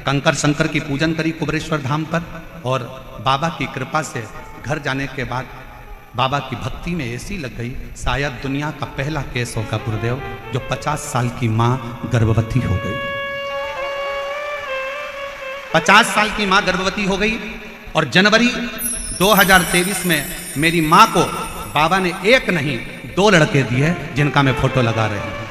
कंकर शंकर की पूजन करी कुबरेश्वर धाम पर और बाबा की कृपा से घर जाने के बाद बाबा की भक्ति में ऐसी लग गई, शायद दुनिया का पहला केस होगा गुरुदेव जो 50 साल की माँ गर्भवती हो गई। 50 साल की माँ गर्भवती हो गई और जनवरी 2023 में मेरी माँ को बाबा ने 1 नहीं 2 लड़के दिए जिनका मैं फोटो लगा रहे हूँ।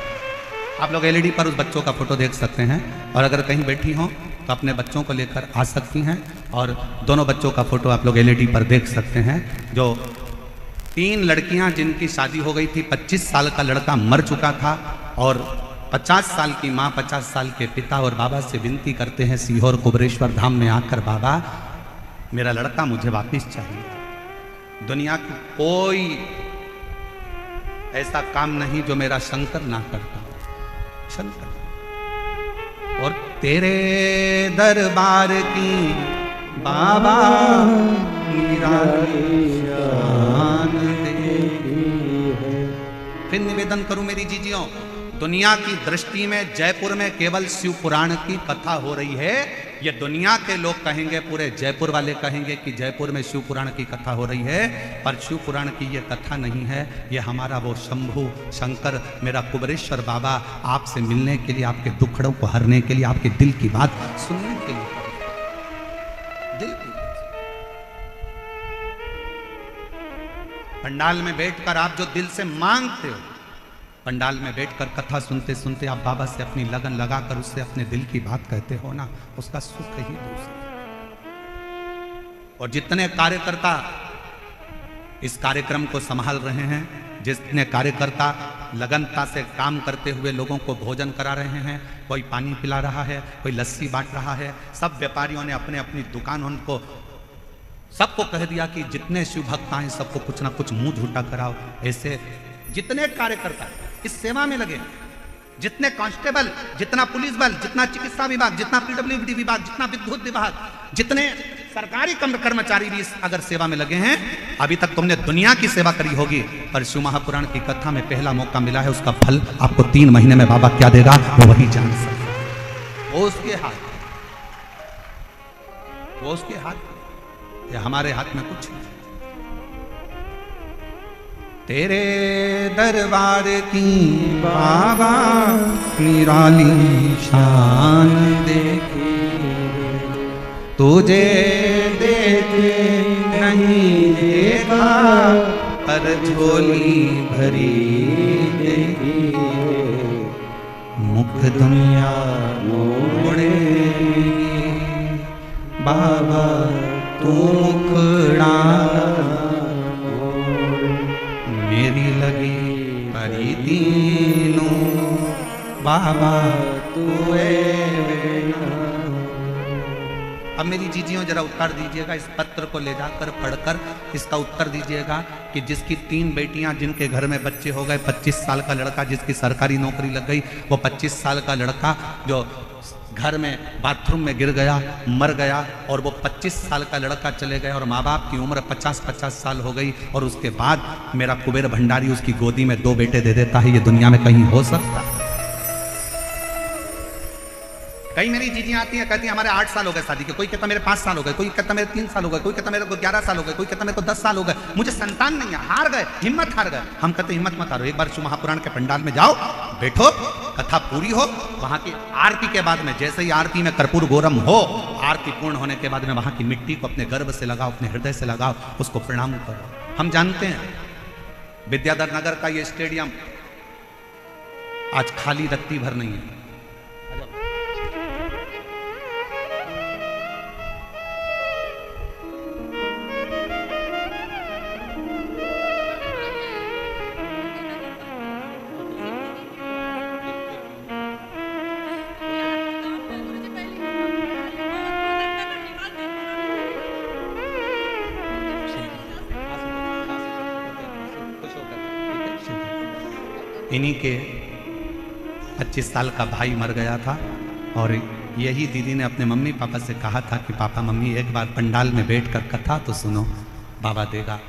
आप लोग एलईडी पर उस बच्चों का फोटो देख सकते हैं और अगर कहीं बैठी हो तो अपने बच्चों को लेकर आ सकती हैं और दोनों बच्चों का फोटो आप लोग एलईडी पर देख सकते हैं। जो 3 लड़कियां जिनकी शादी हो गई थी, 25 साल का लड़का मर चुका था और 50 साल की माँ 50 साल के पिता और बाबा से विनती करते हैं सीहोर कुबरेश्वर धाम में आकर, बाबा मेरा लड़का मुझे वापिस चाहिए। दुनिया की कोई ऐसा काम नहीं जो मेरा शंकर ना करता, शंकर। और तेरे दरबार की बाबा फिर निवेदन करूं मेरी जीजियों, दुनिया की दृष्टि में जयपुर में केवल शिव पुराण की कथा हो रही है, ये दुनिया के लोग कहेंगे, पूरे जयपुर वाले कहेंगे कि जयपुर में शिव पुराण की कथा हो रही है, पर शिव पुराण की ये कथा नहीं है। ये हमारा वो शंभू शंकर, मेरा कुबरेश्वर बाबा आपसे मिलने के लिए, आपके दुखड़ों को हरने के लिए, आपके दिल की बात सुनने के लिए, दिल की पंडाल में बैठकर आप जो दिल से मांगते हो, पंडाल में बैठकर कथा सुनते सुनते आप बाबा से अपनी लगन लगाकर उससे अपने दिल की बात कहते हो ना, उसका सुख ही दूसरा। और जितने कार्यकर्ता इस कार्यक्रम को संभाल रहे हैं, जितने कार्यकर्ता लगनता से काम करते हुए लोगों को भोजन करा रहे हैं, कोई पानी पिला रहा है, कोई लस्सी बांट रहा है, सब व्यापारियों ने अपने अपनी दुकान उनको सबको कह दिया कि जितने शिव भक्त आए सबको कुछ ना कुछ मुंह झूठा कराओ। ऐसे जितने कार्यकर्ता इस सेवा में लगे, जितने कांस्टेबल, जितना पुलिस बल, जितना चिकित्सा विभाग, जितना पीडब्ल्यूडी विभाग, जितना विद्युत विभाग, जितने सरकारी कर्मचारी भी अगर सेवा में लगे हैं, अभी तक तुमने दुनिया की सेवा करी होगी, पर शिव महापुराण की कथा में पहला मौका मिला है, उसका फल आपको 3 महीने में बाबा क्या देगा वो वही जान सकता। वो उसके हाथ, वो उसके हाथ, या हमारे हाथ में कुछ नहीं। तेरे दरबार की बाबा निराली शान देखे, तुझे देखे नहीं देखा, पर झोली भरी देखी, मुख दुनिया मोड़े बाबा तू मुखड़ा, मेरी लगी परी दीनों बाबा तू। अब मेरी जीजियों जरा उत्तर दीजिएगा, इस पत्र को ले जाकर पढ़कर इसका उत्तर दीजिएगा कि जिसकी 3 बेटियां, जिनके घर में बच्चे हो गए, 25 साल का लड़का जिसकी सरकारी नौकरी लग गई, वो 25 साल का लड़का जो घर में बाथरूम में गिर गया, मर गया, और वो 25 साल का लड़का चले गए और माँ बाप की उम्र 50-50 साल हो गई, और उसके बाद मेरा कुबेर भंडारी उसकी गोदी में 2 बेटे दे देता है। ये दुनिया में कहीं हो सकता है? कई मेरी जीजियां आती हैं, कहती हैं हमारे 8 साल हो गए शादी के, कोई कहता मेरे 5 साल हो गए, कोई कहता मेरे 3 साल हो गए, कोई कहता मेरे को 11 साल हो गए, कोई कहता मेरे को 10 साल हो गए, मुझे संतान नहीं है, हार गए, हिम्मत हार गए। हम कहते हिम्मत मत हारो, एक बार शिव महापुराण के पंडाल में जाओ, बैठो, कथा पूरी हो, वहां की आरती के बाद में, जैसे ही आरती में कर्पूर गौरम हो, आरती पूर्ण होने के बाद में वहां की मिट्टी को अपने गर्भ से लगाओ, अपने हृदय से लगाओ, उसको प्रणाम करो। हम जानते हैं विद्याधर नगर का ये स्टेडियम आज खाली रत्ती भर नहीं है। इन्हीं के 25 साल का भाई मर गया था, और यही दीदी ने अपने मम्मी पापा से कहा था कि पापा मम्मी एक बार पंडाल में बैठकर कथा तो सुनो, बाबा देगा।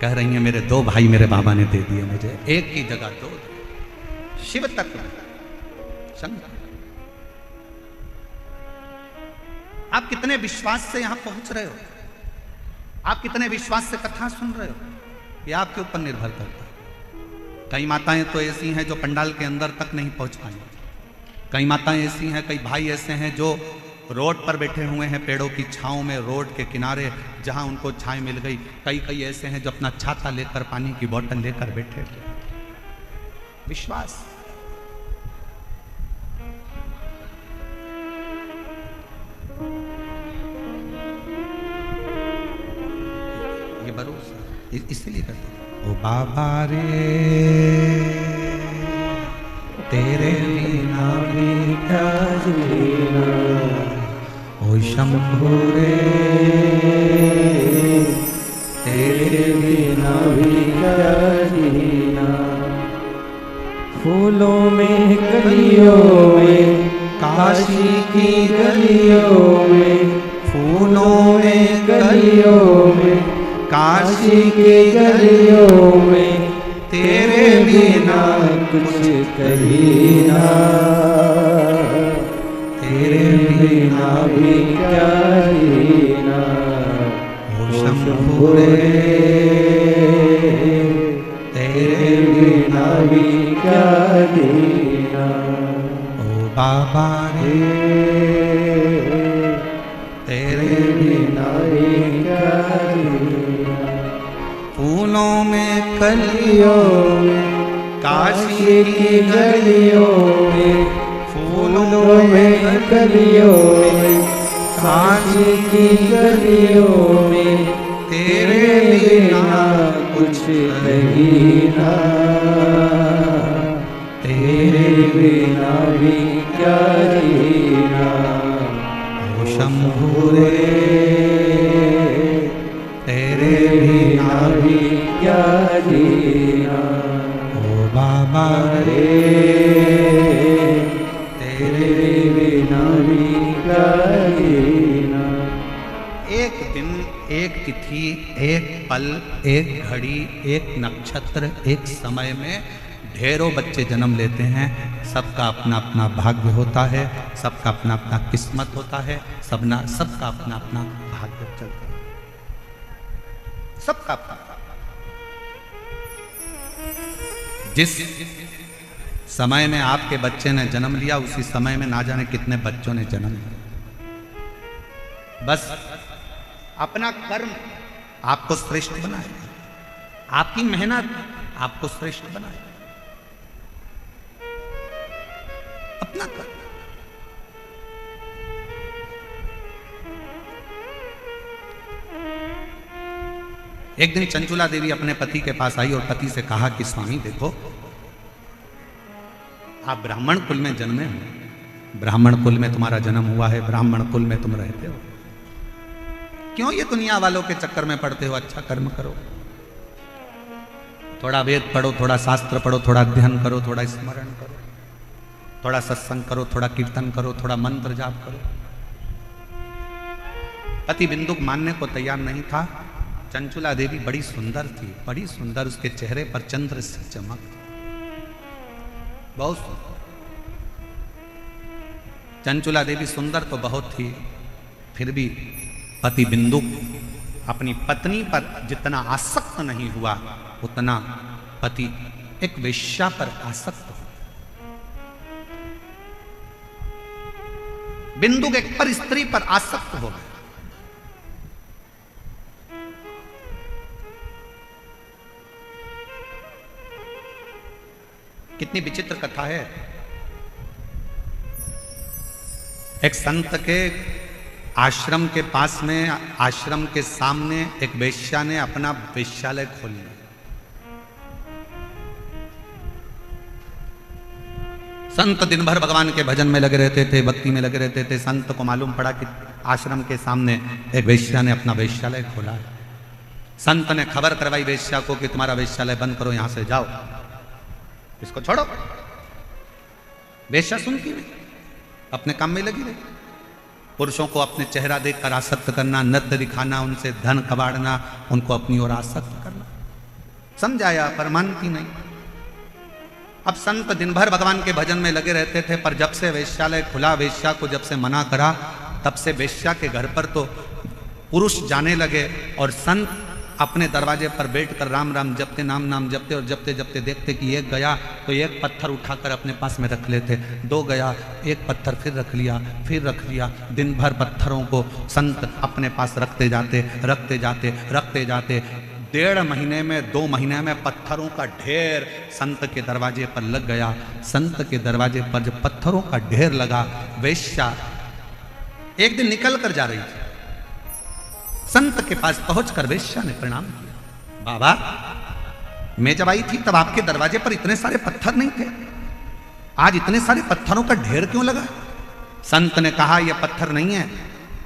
कह रही हैं मेरे 2 भाई मेरे बाबा ने दे दिए मुझे, एक की जगह 2। शिव तत्व शंकर, आप कितने विश्वास से यहां पहुंच रहे हो, आप कितने विश्वास से कथा सुन रहे हो, ये आपके ऊपर निर्भर करता है। कई माताएं तो ऐसी हैं जो पंडाल के अंदर तक नहीं पहुंच पाई, कई माताएं ऐसी हैं, कई भाई ऐसे हैं जो रोड पर बैठे हुए हैं, पेड़ों की छांव में, रोड के किनारे जहां उनको छांव मिल गई। कई ऐसे हैं जो अपना छाता लेकर, पानी की बोतल लेकर बैठे हुए। विश्वास, ये भरोसा, इसलिए करते ओ बाबा रे तेरे बिना भी क्या जीना, ओ शंभू रे तेरे बिना भी क्या जीना। फूलों में कलियों में, काशी की गलियों में, फूलों में गलियों में, काशी की गलियों में, तेरे बिना कुछ कहीं ना, तेरे बिना भी बाबा रे तेरे बिना क्या जीना। फूलों में कलियों में काशी की गलियों में, फूलों में कलियों में काशी की गलियों में, तेरे बिना कुछ नहीं ना, तेरे बिना भी क्या जीना। ओ शंभू रे तेरे बिना भी क्या जीना। ओ बाबा रे तेरे बिना भी क्या जीना। एक दिन, एक तिथि, एक पल, एक घड़ी, एक नक्षत्र, एक समय में ढेरों बच्चे जन्म लेते हैं। सबका अपना अपना भाग्य होता है, सबका अपना अपना किस्मत होता है, सबका अपना अपना भाग्य चलता है, सबका अपना। जिस समय में आपके बच्चे ने जन्म लिया उसी समय में ना जाने कितने बच्चों ने जन्म लिया। बस अपना कर्म आपको श्रेष्ठ बनाए, आपकी मेहनत आपको श्रेष्ठ बनाए, अपना कर्म। एक दिन चंचुला देवी अपने पति के पास आई और पति से कहा कि स्वामी देखो, आप ब्राह्मण कुल में जन्मे हो, ब्राह्मण कुल में तुम्हारा जन्म हुआ है, ब्राह्मण कुल में तुम रहते हो, क्यों ये दुनिया वालों के चक्कर में पड़ते हो? अच्छा कर्म करो, थोड़ा वेद पढ़ो, थोड़ा शास्त्र पढ़ो, थोड़ा अध्ययन करो, थोड़ा स्मरण करो, थोड़ा सत्संग करो, थोड़ा कीर्तन करो, थोड़ा मंत्र जाप करो। पति बिंदुक मानने को तैयार नहीं था। चंचुला देवी बड़ी सुंदर थी, बड़ी सुंदर, उसके चेहरे पर चंद्र सी चमक, बहुत सुंदर। चंचुला देवी सुंदर तो बहुत थी, फिर भी पति बिंदुक अपनी पत्नी पर जितना आसक्त नहीं हुआ उतना पति एक वेश्या पर आसक्त हुआ। बिंदुक एक पर स्त्री पर आसक्त हो गया। कितनी विचित्र कथा है। एक संत के आश्रम के पास में, आश्रम के सामने एक वेश्या ने अपना वेश्यालय खोल लिया। संत दिन भर भगवान के भजन में लगे रहते थे, भक्ति में लगे रहते थे। संत को मालूम पड़ा कि आश्रम के सामने एक वेश्या ने अपना वेश्यालय खोला है। संत ने खबर करवाई वेश्या को कि तुम्हारा वेश्यालय बंद करो, यहां से जाओ, इसको छोड़ो। वेश्या सुनती नहीं, अपने काम में लगी रही। पुरुषों को अपने चेहरा देखकर आसक्त करना, नृत्य दिखाना, उनसे धन कबाड़ना, उनको अपनी ओर आसक्त करना। समझाया पर मानती नहीं। अब संत दिन भर भगवान के भजन में लगे रहते थे, पर जब से वेश्यालय खुला, वेश्या को जब से मना करा, तब से वेश्या के घर पर तो पुरुष जाने लगे और संत अपने दरवाजे पर बैठकर राम राम जपते, नाम नाम जपते और जपते जपते देखते कि एक गया तो एक पत्थर उठाकर अपने पास में रख लेते, दो गया एक पत्थर फिर रख लिया, फिर रख लिया। दिन भर पत्थरों को संत अपने पास रखते जाते, रखते जाते, रखते जाते। 1.5 महीने में, 2 महीने में पत्थरों का ढेर संत के दरवाजे पर लग गया। संत के दरवाजे पर जब पत्थरों का ढेर लगा, वेश्या एक दिन निकल कर जा रही थी। संत के पास पहुंचकर वेश्या ने प्रणाम किया। बाबा, मैं जब आई थी तब आपके दरवाजे पर इतने सारे पत्थर नहीं थे, आज इतने सारे पत्थरों का ढेर क्यों लगा? संत ने कहा, यह पत्थर नहीं है,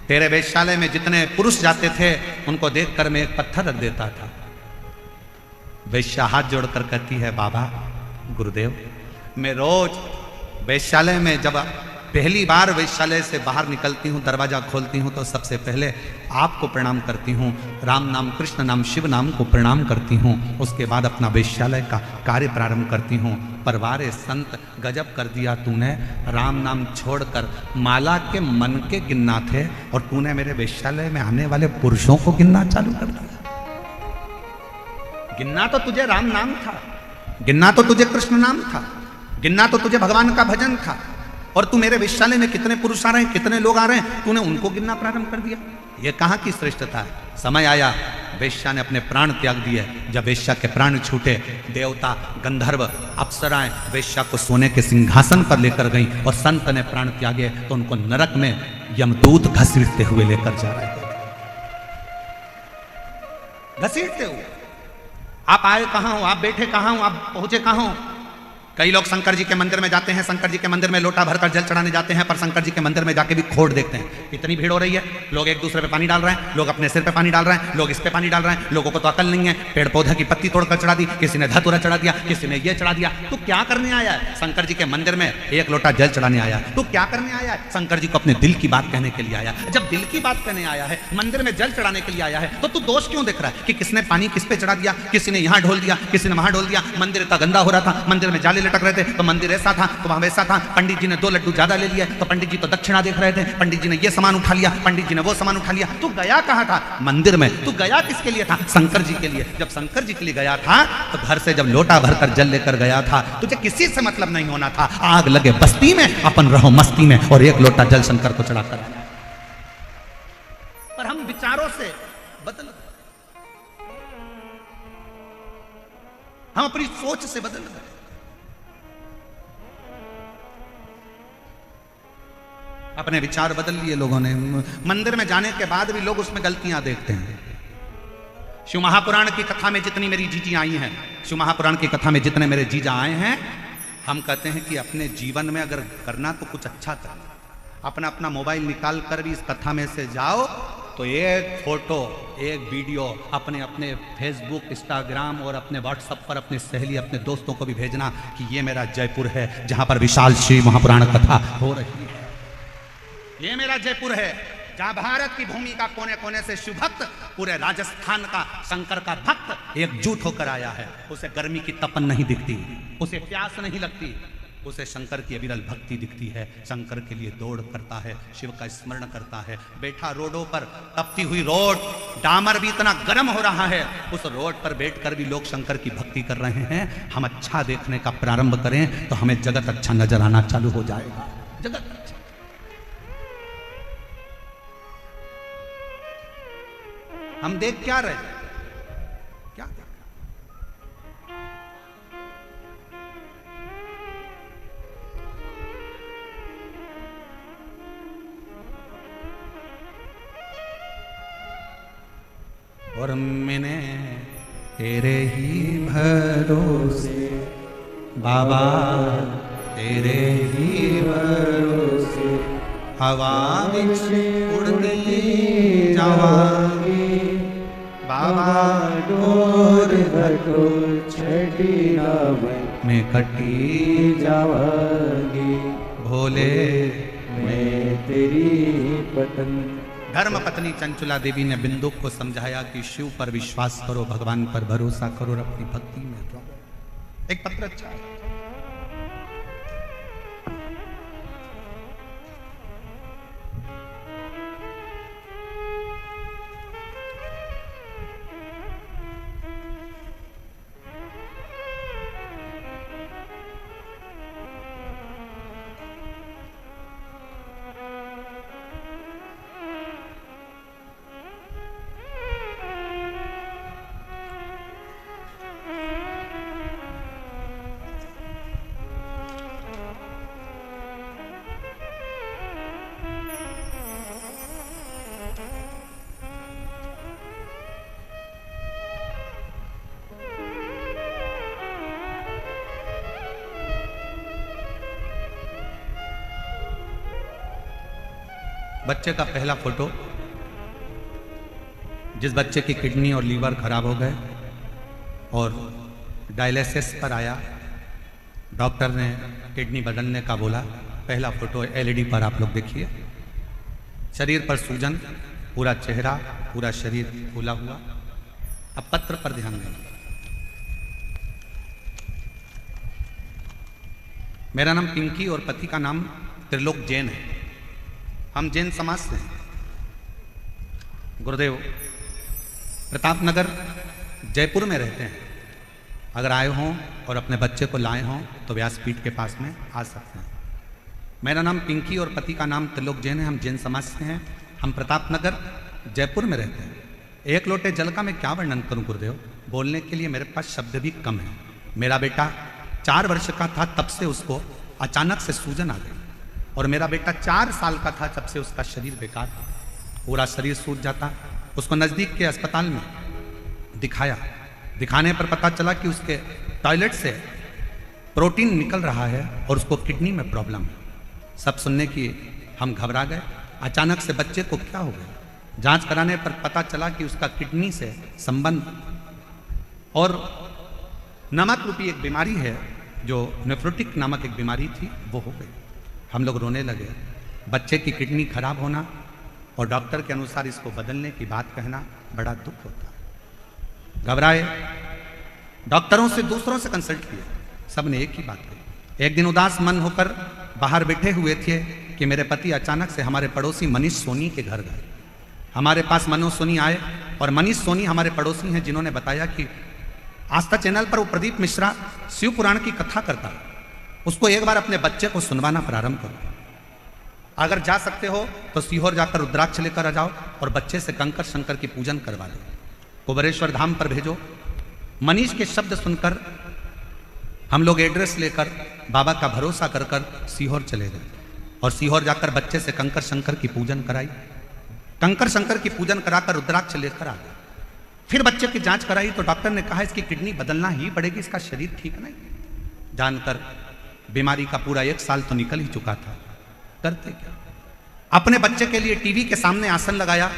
तेरे वेश्यालय में जितने पुरुष जाते थे उनको देखकर मैं एक पत्थर रख देता था। वेश्या हाथ जोड़कर कहती है, बाबा गुरुदेव, मैं रोज वेश्यालय में जब पहली बार वेश्यालय से बाहर निकलती हूँ, दरवाजा खोलती हूँ, तो सबसे पहले आपको प्रणाम करती हूँ, राम नाम, कृष्ण नाम, शिव नाम को प्रणाम करती हूँ। उसके बाद अपना वेश्यालय का कार्य प्रारंभ करती हूँ। पर वारे संत, गजब कर दिया तूने, राम नाम छोड़कर माला के मन के गिनना थे और तूने मेरे वेश्यालय में आने वाले पुरुषों को गिनना चालू कर दिया। गिनना तो तुझे राम नाम था, गिनना तो तुझे कृष्ण नाम था, गिनना तो तुझे भगवान का भजन था, और तू मेरे वेश्यालय में कितने पुरुष आ रहे हैं, कितने लोग आ रहे हैं, तूने उनको गिनना प्रारंभ कर दिया। ये कहाँ की श्रेष्ठता है। समय आया, वेश्या ने अपने प्राण त्याग दिए। जब वेश्या के प्राण छूटे, देवता, गंधर्व, अप्सराएं वेश्या को सोने के सिंहासन पर लेकर गई और संत ने प्राण त्यागे तो उनको नरक में यमदूत घसीटते हुए लेकर जा रहे थे। घसीटते हुए। आप आए कहां हो, आप बैठे कहां हो, आप पहुंचे कहां हो। कई लोग शंकर जी के मंदिर में जाते हैं, शंकर जी के मंदिर में लोटा भरकर जल चढ़ाने जाते हैं, पर शंकर जी के मंदिर में जाके भी खोट देखते हैं। इतनी भीड़ हो रही है, लोग एक दूसरे पे पानी डाल रहे हैं, लोग अपने सिर पे पानी डाल रहे हैं, लोग इस पे पानी डाल रहे हैं। लोगों को तो अकल नहीं है, पेड़ पौधे की पत्ती तोड़कर चढ़ा दी, किसी ने धतूरा चढ़ा दिया, किसी ने ये चढ़ा दिया। तो क्या करने आया है? शंकर जी के मंदिर में एक लोटा जल चढ़ाने आया। तो क्या करने आया है? शंकर जी को अपने दिल की बात कहने के लिए आया। जब दिल की बात कहने आया है, मंदिर में जल चढ़ाने के लिए आया है, तो तू दोष क्यों देख रहा है कि किसने पानी किस पे चढ़ा दिया, किसी ने यहाँ ढोल दिया, किसी ने वहां ढोल दिया। मंदिर इतना गंदा हो रहा था, मंदिर में जाले लटक रहे थे, तो मंदिर ऐसा था तो वहां वैसा था। पंडित जी ने 2 लड्डू ज्यादा ले लिए तो पंडित जी तो दक्षिणा देख रहे थे, पंडित जी ने ये सामान उठा लिया, पंडित जी ने वो सामान उठा लिया। तू गया कहां था? मंदिर में। तू गया किसके लिए था? शंकर जी के लिए। जब शंकर जी के लिए गया था तो घर से जब लोटा भरकर जल लेकर गया था, तुझे किसी से मतलब नहीं होना था। आग लगे बस्ती में, अपन रहो मस्ती में, और एक लोटा जल शंकर को चढ़ाकर। पर हम विचारों से बदल गए, हम अपनी सोच से बदल गए। अपने विचार बदल लिए लोगों ने। मंदिर में जाने के बाद भी लोग उसमें गलतियां देखते हैं। शिव महापुराण की कथा में जितनी मेरी जीजी आई हैं, शिव महापुराण की कथा में जितने मेरे जीजा आए हैं, हम कहते हैं कि अपने जीवन में अगर करना तो कुछ अच्छा करना। अपना अपना मोबाइल निकाल कर भी इस कथा में से जाओ तो एक फोटो, एक वीडियो अपने अपने फेसबुक, इंस्टाग्राम और अपने व्हाट्सएप पर अपने सहेली, अपने दोस्तों को भी भेजना कि ये मेरा जयपुर है जहां पर विशाल शिव महापुराण कथा हो रही है। ये मेरा जयपुर है जहां भारत की भूमि का कोने कोने से शिव भक्त, पूरे राजस्थान का शंकर का भक्त एकजुट होकर आया है। उसे गर्मी की तपन नहीं दिखती, उसे प्यास नहीं लगती, उसे शंकर की अविरल भक्ति दिखती है। शंकर के लिए दौड़ करता है, शिव का स्मरण करता है। बैठा रोडों पर, तपती हुई रोड, डामर भी इतना गर्म हो रहा है, उस रोड पर बैठकर भी लोग शंकर की भक्ति कर रहे हैं। हम अच्छा देखने का प्रारंभ करें तो हमें जगत अच्छा नजर आना चालू हो जाएगा। जगत अच्छा। हम देख क्या रहे, क्या देख? और मैंने तेरे ही भरोसे बाबा, तेरे ही भरोसे हवा बिच उड़ती जावांगी बाबा, डोर घटो छड़ी ना मैं कटी जावांगी भोले, मैं तेरी पत्नी। धर्म पत्नी चंचुला देवी ने बिंदु को समझाया कि शिव पर विश्वास करो, भगवान पर भरोसा करो और अपनी भक्ति में रहो। एक पत्र अच्छा है। बच्चे का पहला फोटो, जिस बच्चे की किडनी और लीवर खराब हो गए और डायलिसिस पर आया, डॉक्टर ने किडनी बदलने का बोला। पहला फोटो एलईडी पर आप लोग देखिए। शरीर पर सूजन, पूरा चेहरा, पूरा शरीर फूला हुआ। अब पत्र पर ध्यान दें। मेरा नाम पिंकी और पति का नाम त्रिलोक जैन है। हम जैन समाज से हैं। गुरुदेव प्रताप नगर जयपुर में रहते हैं। अगर आए हों और अपने बच्चे को लाए हों तो व्यासपीठ के पास में आ सकते हैं। मेरा नाम पिंकी और पति का नाम त्रिलोक जैन है। हम जैन समाज से हैं। हम प्रताप नगर जयपुर में रहते हैं। एक लोटे जल का मैं क्या वर्णन करूं गुरुदेव, बोलने के लिए मेरे पास शब्द भी कम है। मेरा बेटा 4 वर्ष का था तब से उसको अचानक से सूजन आ गई, और मेरा बेटा 4 साल का था तब से उसका शरीर बेकार था, पूरा शरीर सूज जाता। उसको नज़दीक के अस्पताल में दिखाया, दिखाने पर पता चला कि उसके टॉयलेट से प्रोटीन निकल रहा है और उसको किडनी में प्रॉब्लम है। सब सुनने की हम घबरा गए। अचानक से बच्चे को क्या हो गया, जांच कराने पर पता चला कि उसका किडनी से संबंध और नमक रूपी एक बीमारी है, जो नेफ्रोटिक नामक एक बीमारी थी, वो हो गई। हम लोग रोने लगे। बच्चे की किडनी खराब होना और डॉक्टर के अनुसार इसको बदलने की बात कहना बड़ा दुख होता है। घबराए, डॉक्टरों से दूसरों से कंसल्ट किया, सब ने एक ही बात कही। एक दिन उदास मन होकर बाहर बैठे हुए थे कि मेरे पति अचानक से हमारे पड़ोसी मनीष सोनी के घर गए। हमारे पास मनोज सोनी आए, और मनीष सोनी हमारे पड़ोसी हैं, जिन्होंने बताया कि आस्था चैनल पर वो प्रदीप मिश्रा शिव पुराण की कथा करता है, उसको एक बार अपने बच्चे को सुनवाना प्रारंभ करो। अगर जा सकते हो तो सीहोर जाकर रुद्राक्ष लेकर आ जाओ और बच्चे से कंकर शंकर की पूजन करवा लो, कुबेरेश्वर धाम पर भेजो। मनीष के शब्द सुनकर हम लोग एड्रेस लेकर बाबा का भरोसा कर कर सीहोर चले गए, और सीहोर जाकर बच्चे से कंकर शंकर की पूजन कराई। कंकर शंकर की पूजन कराकर रुद्राक्ष लेकर आ गए। फिर बच्चे की जांच कराई तो डॉक्टर ने कहा इसकी किडनी बदलना ही पड़ेगी, इसका शरीर ठीक नहीं। जानकर बीमारी का पूरा 1 साल तो निकल ही चुका था, करते क्या। अपने बच्चे के लिए टीवी के सामने आसन लगाया,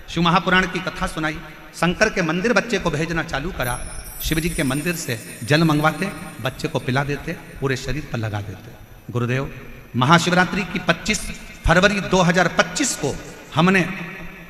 शिव महापुराण की कथा सुनाई, शंकर के मंदिर बच्चे को भेजना चालू करा। शिव जी के मंदिर से जल मंगवाते, बच्चे को पिला देते, पूरे शरीर पर लगा देते। गुरुदेव, महाशिवरात्रि की 25 फरवरी 2025 को हमने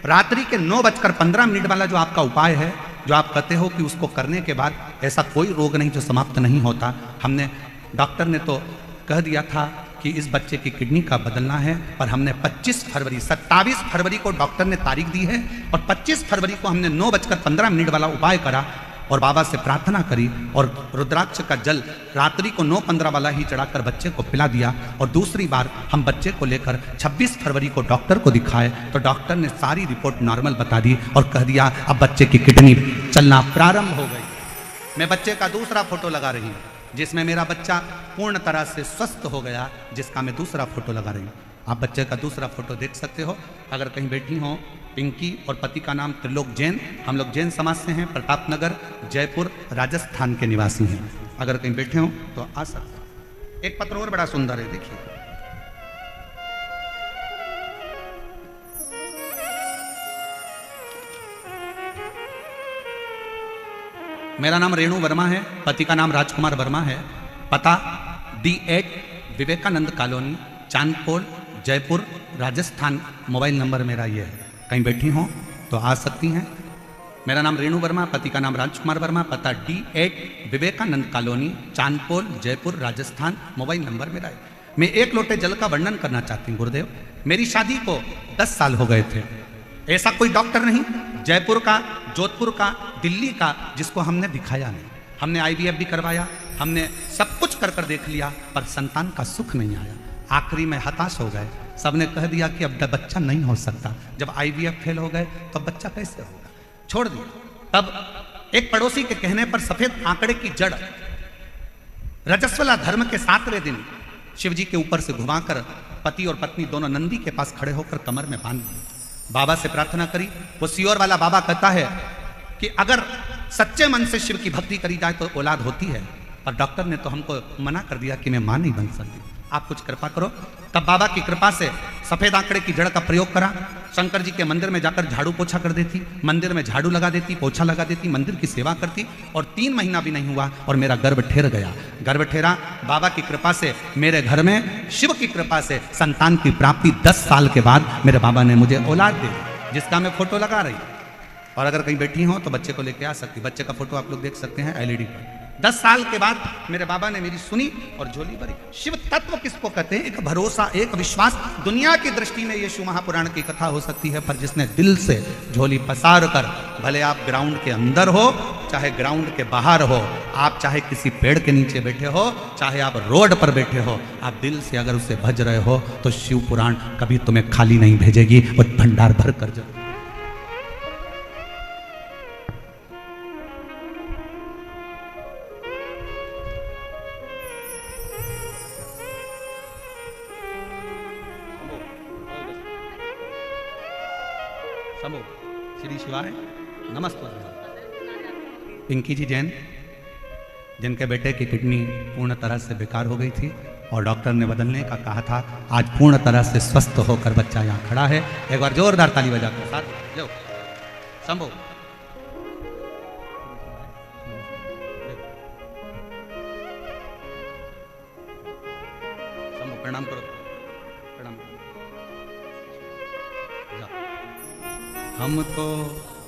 रात्रि के 9:15 वाला जो आपका उपाय है, जो आप कहते हो कि उसको करने के बाद ऐसा कोई रोग नहीं जो समाप्त नहीं होता, हमने, डॉक्टर ने तो कह दिया था कि इस बच्चे की किडनी का बदलना है, पर हमने 27 फरवरी को डॉक्टर ने तारीख दी है, और 25 फरवरी को हमने 9:15 वाला उपाय करा और बाबा से प्रार्थना करी, और रुद्राक्ष का जल रात्रि को 9:15 वाला ही चढ़ाकर बच्चे को पिला दिया। और दूसरी बार हम बच्चे को लेकर 26 फरवरी को डॉक्टर को दिखाए तो डॉक्टर ने सारी रिपोर्ट नॉर्मल बता दी और कह दिया अब बच्चे की किडनी चलना प्रारंभ हो गई। मैं बच्चे का दूसरा फोटो लगा रही हूँ, जिसमें मेरा बच्चा पूर्ण तरह से स्वस्थ हो गया, जिसका मैं दूसरा फोटो लगा रही हूँ। आप बच्चे का दूसरा फोटो देख सकते हो। अगर कहीं बैठी हो, पिंकी और पति का नाम त्रिलोक जैन, हम लोग जैन समाज से हैं, प्रताप नगर जयपुर राजस्थान के निवासी हैं। अगर कहीं बैठे हो तो आ सकते हो। एक पत्र और बड़ा सुंदर है, देखिए। मेरा नाम रेणु वर्मा है, पति का नाम राजकुमार वर्मा है, पता D8 Vivekanand colony, Chandpol, Jaipur, Rajasthan. Mobile number मेरा ये है, कहीं बैठी हो तो आ सकती हैं। मेरा नाम रेणु वर्मा, पति का नाम राजकुमार वर्मा, पता D8 Vivekanand colony, Chandpol, Jaipur, Rajasthan. Mobile number मेरा है। मैं एक लोटे जल का वर्णन करना चाहती हूँ गुरुदेव। मेरी शादी को 10 साल हो गए थे। ऐसा कोई डॉक्टर नहीं जयपुर का, जोधपुर का, दिल्ली का जिसको हमने दिखाया नहीं। हमने IVF भी करवाया, हमने सब कुछ कर कर देख लिया, पर संतान का सुख नहीं आया। आखिरी में हताश हो गए। सबने कह दिया कि अब बच्चा नहीं हो सकता। जब IVF फेल हो गए तो बच्चा कैसे होगा, छोड़ दिया। तब एक पड़ोसी के कहने पर सफेद आंकड़े की जड़ रजस्वला धर्म के 7वें दिन शिव जी के ऊपर से घुमाकर पति और पत्नी दोनों नंदी के पास खड़े होकर कमर में बांध दिए। बाबा से प्रार्थना करी। वो सीहोर वाला बाबा कहता है कि अगर सच्चे मन से शिव की भक्ति करी जाए तो औलाद होती है, पर डॉक्टर ने तो हमको मना कर दिया कि मैं मां नहीं बन सकती, आप कुछ कृपा करो। तब बाबा की कृपा से सफेद आंकड़े की जड़ का प्रयोग करा। शंकर जी के मंदिर में जाकर झाड़ू पोछा कर देती, मंदिर में झाड़ू लगा देती, पोछा लगा देती, मंदिर की सेवा करती, और 3 महीना भी नहीं हुआ और मेरा गर्भ ठहर गया। गर्भ ठहरा, बाबा की कृपा से मेरे घर में शिव की कृपा से संतान की प्राप्ति 10 साल के बाद मेरे बाबा ने मुझे औलाद दी, जिसका मैं फोटो लगा रही। और अगर कहीं बैठी हो तो बच्चे को लेके आ सकती। बच्चे का फोटो आप लोग देख सकते हैं LED पर। 10 साल के बाद मेरे बाबा ने मेरी सुनी और झोली भरी। शिव तत्व किसको कहते हैं? एक भरोसा, एक विश्वास। दुनिया की दृष्टि में ये शिव महापुराण की कथा हो सकती है, पर जिसने दिल से झोली पसार कर, भले आप ग्राउंड के अंदर हो चाहे ग्राउंड के बाहर हो, आप चाहे किसी पेड़ के नीचे बैठे हो चाहे आप रोड पर बैठे हो, आप दिल से अगर उसे भज रहे हो तो शिव पुराण कभी तुम्हें खाली नहीं भेजेगी, वो भंडार भर कर जरूर। श्री शिवाय नमस्ते। पिंकी जी जैन, जिनके बेटे की किडनी पूर्ण तरह से बेकार हो गई थी और डॉक्टर ने बदलने का कहा था, आज पूर्ण तरह से स्वस्थ होकर बच्चा यहाँ खड़ा है। एक बार जोरदार ताली बजाकर साथ लो। शंभू प्रणाम करो, प्रणाम करो। हम तो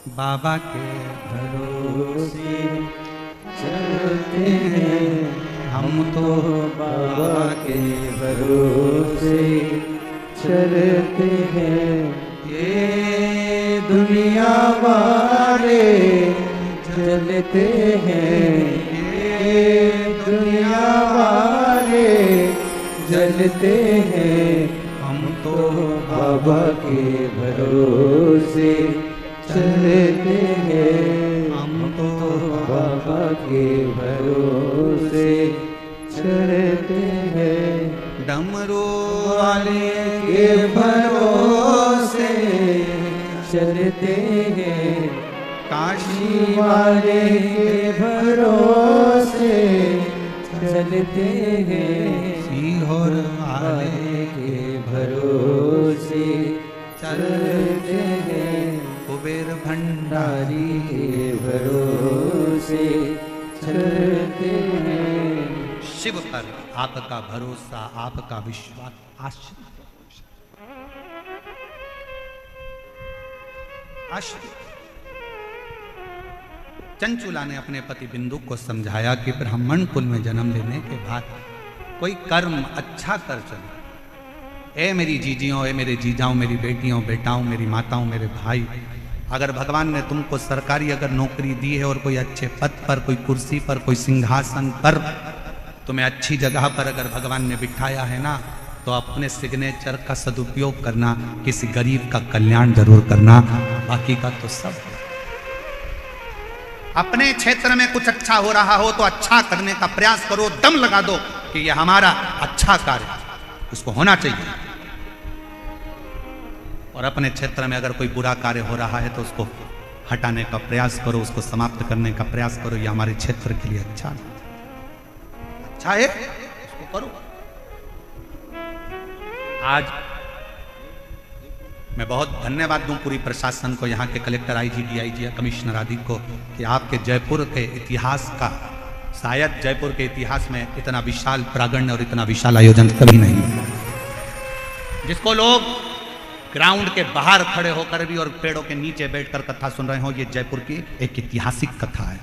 बाबा के भरोसे चलते हैं, हम तो बाबा के भरोसे चलते हैं। ये दुनिया वाले चलते हैं, ये दुनिया वाले जलते हैं। हम तो बाबा के भरोसे चलते हैं, हम तो बाबा के भरोसे चलते हैं। डमरू वाले के भरोसे चलते हैं, काशी वाले के भरोसे चलते हैं। सीहोर वाले के भरोसे चलते हैं, कुबेर भंडारी नारी के भरोसे चलते हैं। शिव पर आपका भरोसा, आपका विश्वास आश्रित आश्रित। चंचुला ने अपने पति बिंदु को समझाया कि ब्राह्मण कुल में जन्म लेने के बाद कोई कर्म अच्छा कर चलो। ए मेरी जीजियों, ए मेरे जीजाओं, मेरी बेटियों, बेटाओं, मेरी माताओं, मेरे भाई, अगर भगवान ने तुमको सरकारी अगर नौकरी दी है और कोई अच्छे पद पर, कोई कुर्सी पर, कोई सिंहासन पर, तुम्हें अच्छी जगह पर अगर भगवान ने बिठाया है ना, तो अपने सिग्नेचर का सदुपयोग करना, किसी गरीब का कल्याण जरूर करना, बाकी का तो सब। अपने क्षेत्र में कुछ अच्छा हो रहा हो तो अच्छा करने का प्रयास करो, दम लगा दो कि यह हमारा अच्छा कार्य, उसको होना चाहिए। और अपने क्षेत्र में अगर कोई बुरा कार्य हो रहा है तो उसको हटाने का प्रयास करो, उसको समाप्त करने का प्रयास करो। यह हमारे क्षेत्र के लिए अच्छा है, उसको करो। आज मैं बहुत धन्यवाद दूं पूरी प्रशासन को, यहाँ के कलेक्टर, आईजी, डीआईजी, कमिश्नर आदि को, कि आपके जयपुर के इतिहास का, शायद जयपुर के इतिहास में इतना विशाल प्रांगण और इतना विशाल आयोजन कभी नहीं हुआ, जिसको लोग ग्राउंड के बाहर खड़े होकर भी और पेड़ों के नीचे बैठकर कथा सुन रहे हो। ये जयपुर की एक ऐतिहासिक कथा है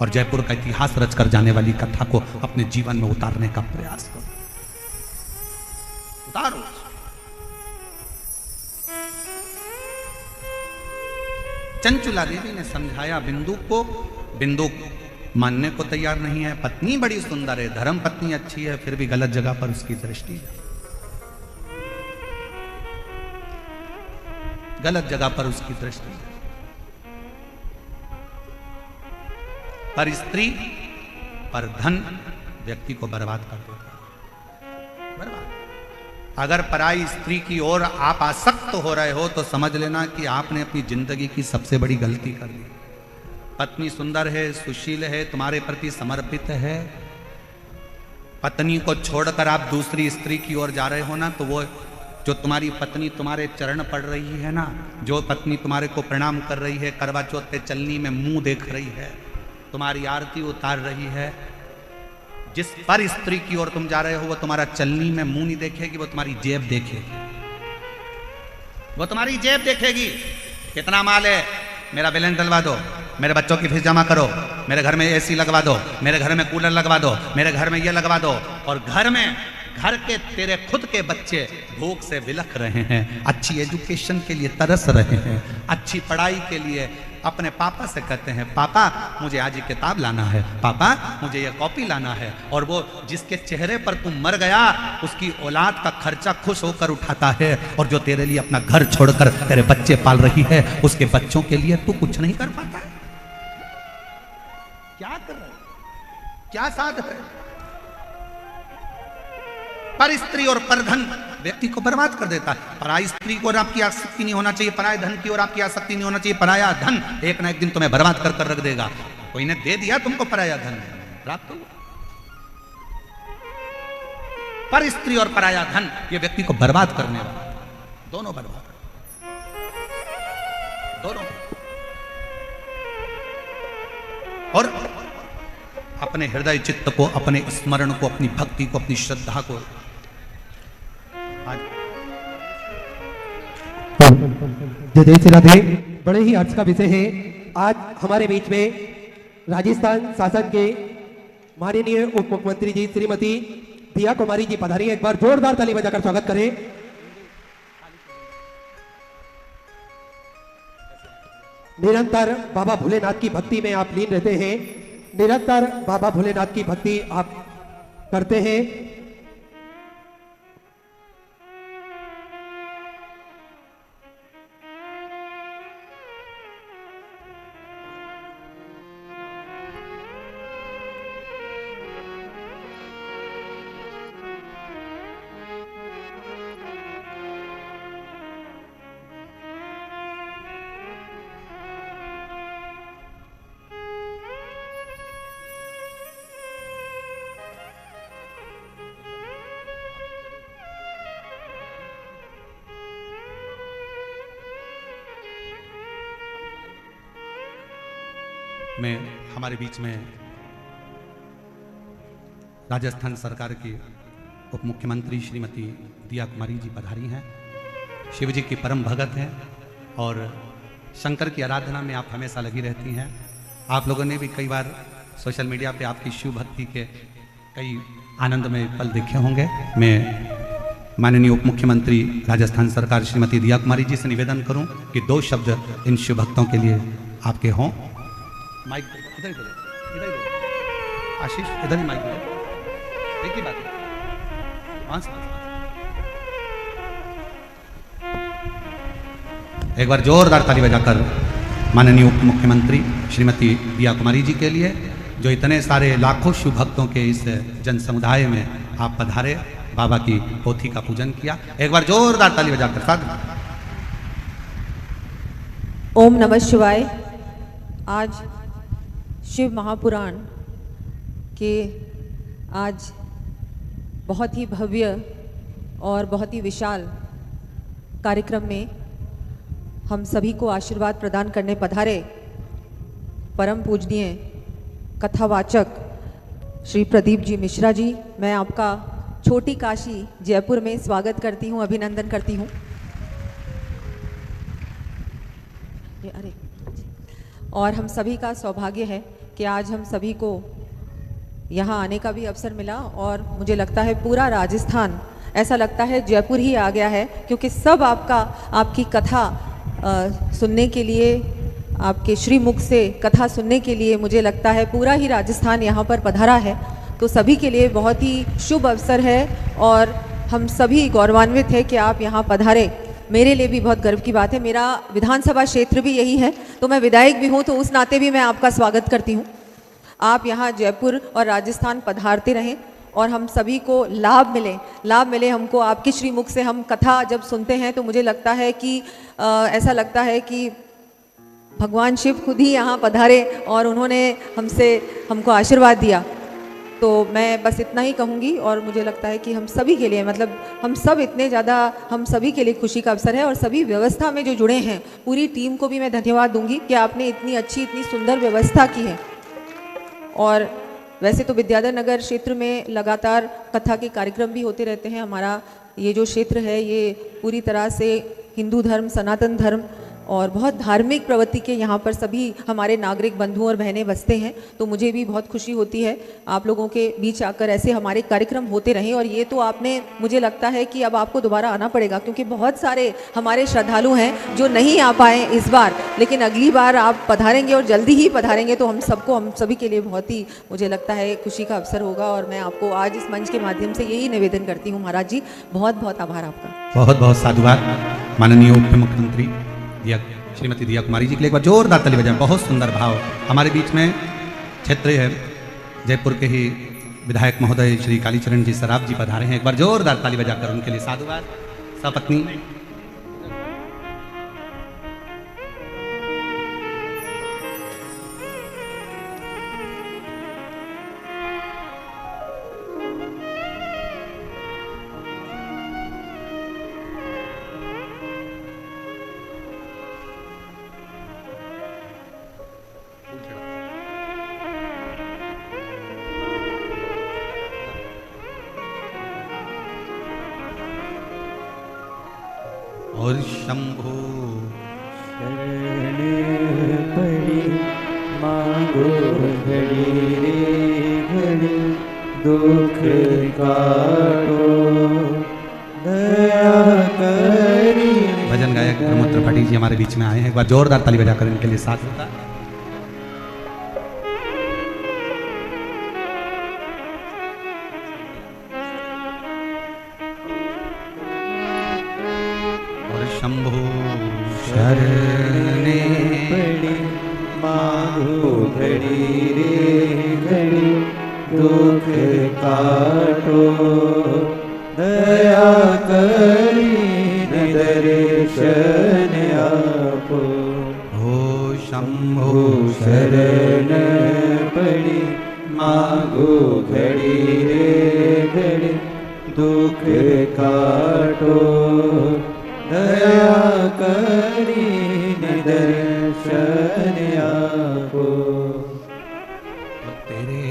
और जयपुर का इतिहास रचकर जाने वाली कथा को अपने जीवन में उतारने का प्रयास करो, उतारो। चंचुला देवी ने समझाया बिंदु को, बिंदु मानने को तैयार नहीं है। पत्नी बड़ी सुंदर है, धर्म पत्नी अच्छी है, फिर भी गलत जगह पर उसकी दृष्टि है, गलत जगह पर उसकी दृष्टि है। पर स्त्री, पर धन व्यक्ति को बर्बाद कर देता है, बर्बाद। अगर पराई स्त्री की ओर आप आसक्त हो रहे हो तो समझ लेना कि आपने अपनी जिंदगी की सबसे बड़ी गलती कर दी। पत्नी सुंदर है, सुशील है, तुम्हारे प्रति समर्पित है, पत्नी को छोड़कर आप दूसरी स्त्री की ओर जा रहे हो ना, तो वो जो तुम्हारी पत्नी तुम्हारे चरण पड़ रही है ना, जो पत्नी तुम्हारे को प्रणाम कर रही है, करवा चौथ पे चलनी में मुंह देख रही है, तुम्हारी आरती उतार रही है, जिस पर स्त्री की ओर तुम जा रहे हो वो तुम्हारा चलनी में मुंह नहीं देखेगी, वो तुम्हारी जेब देखेगी, वो तुम्हारी जेब देखेगी। कितना माल है, मेरा बैलेंस डलवा दो, मेरे बच्चों की फीस जमा करो, मेरे घर में एसी लगवा दो, मेरे घर में कूलर लगवा दो, मेरे घर में ये लगवा दो। और घर के तेरे खुद के बच्चे भूख से बिलख रहे हैं, अच्छी एजुकेशन के लिए तरस रहे हैं, अच्छी पढ़ाई के लिए अपने पापा से कहते हैं पापा मुझे आज ये किताब लाना है, पापा मुझे ये कॉपी लाना है। और वो जिसके चेहरे पर तू मर गया उसकी औलाद का खर्चा खुश होकर उठाता है, और जो तेरे लिए अपना घर छोड़कर तेरे बच्चे पाल रही है उसके बच्चों के लिए तू कुछ नहीं कर पाता है। क्या कर रहे, क्या साध है? पर स्त्री और पर धन व्यक्ति को बर्बाद कर देता है। पराई स्त्री को और आपकी आसक्ति नहीं होना चाहिए, पराये धन की और आपकी आसक्ति नहीं होना चाहिए। पराया धन एक ना एक दिन तुम्हें बर्बाद कर कर रख देगा। कोई ने दे दिया तुमको पराया धन, प्राप्त हुआ। पर स्त्री और पराया धन ये व्यक्ति को बर्बाद करने वाला, दोनों बर्बाद, दोनों। और अपने हृदय चित्त को, अपने स्मरण को, अपनी भक्ति को, अपनी श्रद्धा को जय जय श्री राधे। बड़े ही हर्ष का विषय है, आज हमारे बीच में राजस्थान शासन के माननीय उप मुख्यमंत्री जी श्रीमती दिया कुमारी जी पधारी। एक बार जोरदार ताली बजाकर स्वागत करें। निरंतर बाबा भोलेनाथ की भक्ति में आप लीन रहते हैं, निरंतर बाबा भोलेनाथ की भक्ति आप करते हैं। में हमारे बीच में राजस्थान सरकार की उप मुख्यमंत्री श्रीमती दिया कुमारी जी पधारी हैं। शिव जी की परम भगत हैं और शंकर की आराधना में आप हमेशा लगी रहती हैं। आप लोगों ने भी कई बार सोशल मीडिया पे आपकी शिव भक्ति के कई आनंदमय पल देखे होंगे। मैं माननीय उप मुख्यमंत्री राजस्थान सरकार श्रीमती दिया कुमारी जी से निवेदन करूं कि 2 शब्द इन शिव भक्तों के लिए आपके हों। माइक इधर इधर इधर इधर आशीष, इधर ही माइक इधर, एक ही बात है। एक बार जोरदार ताली बजाकर माननीय उप मुख्यमंत्री श्रीमती दिया कुमारी जी के लिए, जो इतने सारे लाखों शिव भक्तों के इस जन समुदाय में आप पधारे, बाबा की पोथी का पूजन किया। एक बार जोरदार ताली बजाकर साथ। ओम नमः शिवाय। आज शिव महापुराण के आज बहुत ही भव्य और बहुत ही विशाल कार्यक्रम में हम सभी को आशीर्वाद प्रदान करने पधारे परम पूजनीय कथावाचक श्री प्रदीप जी मिश्रा जी, मैं आपका छोटी काशी जयपुर में स्वागत करती हूँ, अभिनंदन करती हूँ। अरे, और हम सभी का सौभाग्य है कि आज हम सभी को यहाँ आने का भी अवसर मिला, और मुझे लगता है पूरा राजस्थान, ऐसा लगता है जयपुर ही आ गया है, क्योंकि सब आपकी कथा सुनने के लिए, आपके श्रीमुख से कथा सुनने के लिए मुझे लगता है पूरा ही राजस्थान यहाँ पर पधारा है। तो सभी के लिए बहुत ही शुभ अवसर है और हम सभी गौरवान्वित है कि आप यहाँ पधारे। मेरे लिए भी बहुत गर्व की बात है, मेरा विधानसभा क्षेत्र भी यही है, तो मैं विधायक भी हूँ, तो उस नाते भी मैं आपका स्वागत करती हूँ। आप यहाँ जयपुर और राजस्थान पधारते रहें और हम सभी को लाभ मिले हमको आपके श्रीमुख से। हम कथा जब सुनते हैं तो मुझे लगता है कि ऐसा लगता है कि भगवान शिव खुद ही यहाँ पधारे और उन्होंने हमको आशीर्वाद दिया। तो मैं बस इतना ही कहूँगी, और मुझे लगता है कि हम सभी के लिए, मतलब हम सब इतने ज़्यादा, हम सभी के लिए खुशी का अवसर है। और सभी व्यवस्था में जो जुड़े हैं, पूरी टीम को भी मैं धन्यवाद दूंगी कि आपने इतनी अच्छी, इतनी सुंदर व्यवस्था की है। और वैसे तो विद्याधर नगर क्षेत्र में लगातार कथा के कार्यक्रम भी होते रहते हैं। हमारा ये जो क्षेत्र है ये पूरी तरह से हिंदू धर्म, सनातन धर्म और बहुत धार्मिक प्रवृत्ति के यहाँ पर सभी हमारे नागरिक बंधु और बहनें बसते हैं। तो मुझे भी बहुत खुशी होती है आप लोगों के बीच आकर ऐसे हमारे कार्यक्रम होते रहें। और ये तो आपने, मुझे लगता है कि अब आपको दोबारा आना पड़ेगा, क्योंकि बहुत सारे हमारे श्रद्धालु हैं जो नहीं आ पाए इस बार, लेकिन अगली बार आप पधारेंगे और जल्दी ही पधारेंगे तो हम सभी के लिए बहुत ही, मुझे लगता है, खुशी का अवसर होगा। और मैं आपको आज इस मंच के माध्यम से यही निवेदन करती हूँ महाराज जी, बहुत बहुत आभार आपका। बहुत बहुत साधुवाद माननीय उप मुख्यमंत्री श्रीमती दिया कुमारी जी के लिए एक बार जोरदार ताली बजाएं। बहुत सुंदर भाव। हमारे बीच में क्षेत्रीय है जयपुर के ही विधायक महोदय श्री कालीचरण जी सराफ जी पधारे हैं। एक बार जोरदार ताली बजाकर उनके लिए साधुवाद। सपत्नी और शंभो शरण पड़ी मांगो घड़ी रे घड़ी दुख काटो दया करी। भजन गायक प्रमोद त्रिपाठी जी हमारे बीच में आए हैं। एक बार जोरदार ताली बजाकर इनके लिए साथ होता। शंभो शरणे पड़ी मांगो घड़ी रे घड़ी दुख काटो दया करी दर्शन आपो। हो शंभो शरण पड़ी मांगो घड़ी रे घड़ी दुख काटो दया करी दर्शन आपो। तेरे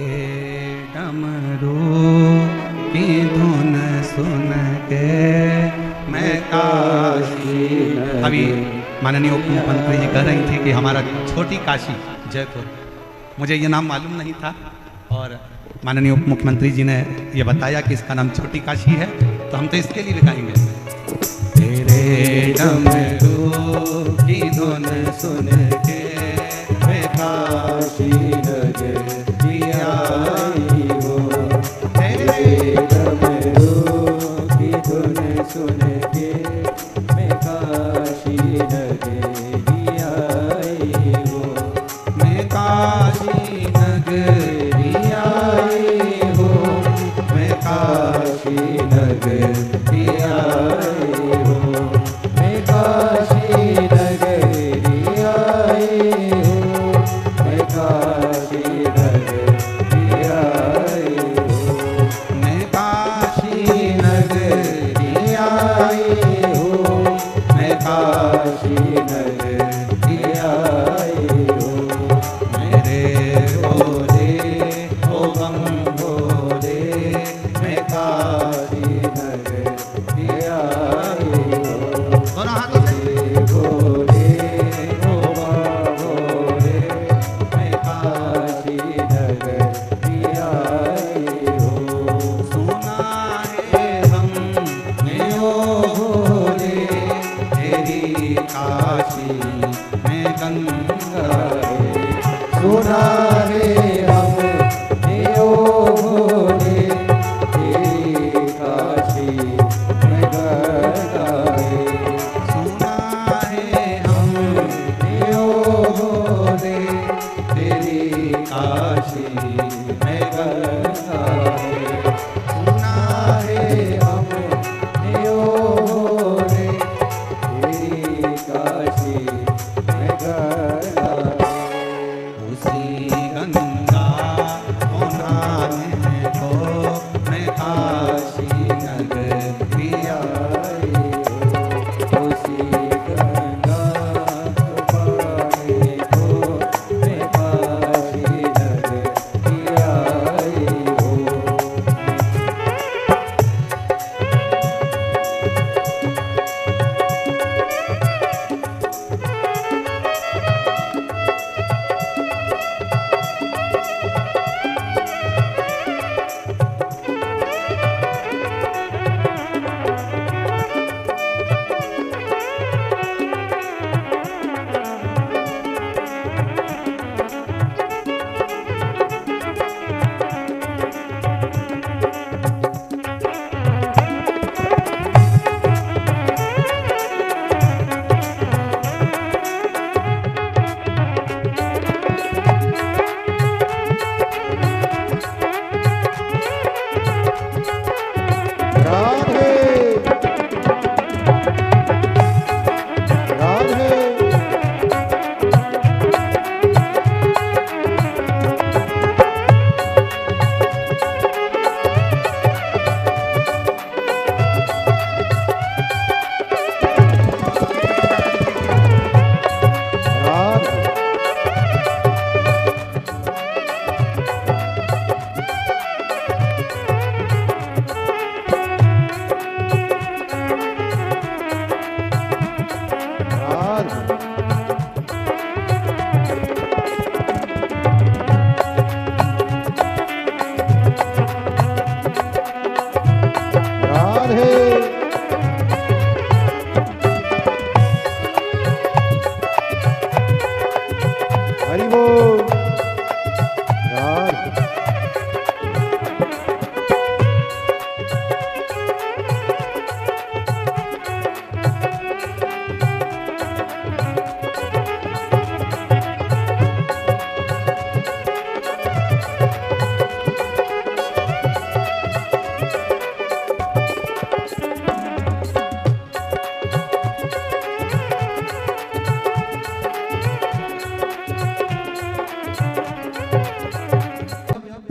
डमरू की धुन सुन के मैं काशी। अभी माननीय उप मुख्यमंत्री जी कह रही थी कि हमारा छोटी काशी जयपुर, मुझे ये नाम मालूम नहीं था और माननीय उप मुख्यमंत्री जी ने ये बताया कि इसका नाम छोटी काशी है, तो हम तो इसके लिए भी गाएंगे। तेरे डमरू की धुन सुन के मैं काशी नगरी आई हो। तेरे डमरू की धुन सुन के मैं काशी नगरी आई हो। मैं काशी नगरी आई हो। मैं काशी नगरी आई हो। मैं काशी नगरी आई हूँ। मैं काशी नगरी आई हूँ। मैं काशी नगरी आई हूँ। मैं काशी नगरी आई हूँ। मेरे भोले ओ बम भोले मैं काशी नगरी आई हूँ। दोनों हाथों से भोले ओ बम भोले मैं काशी नगरी आई हूँ। सुना है हमने ओ भोले तेरी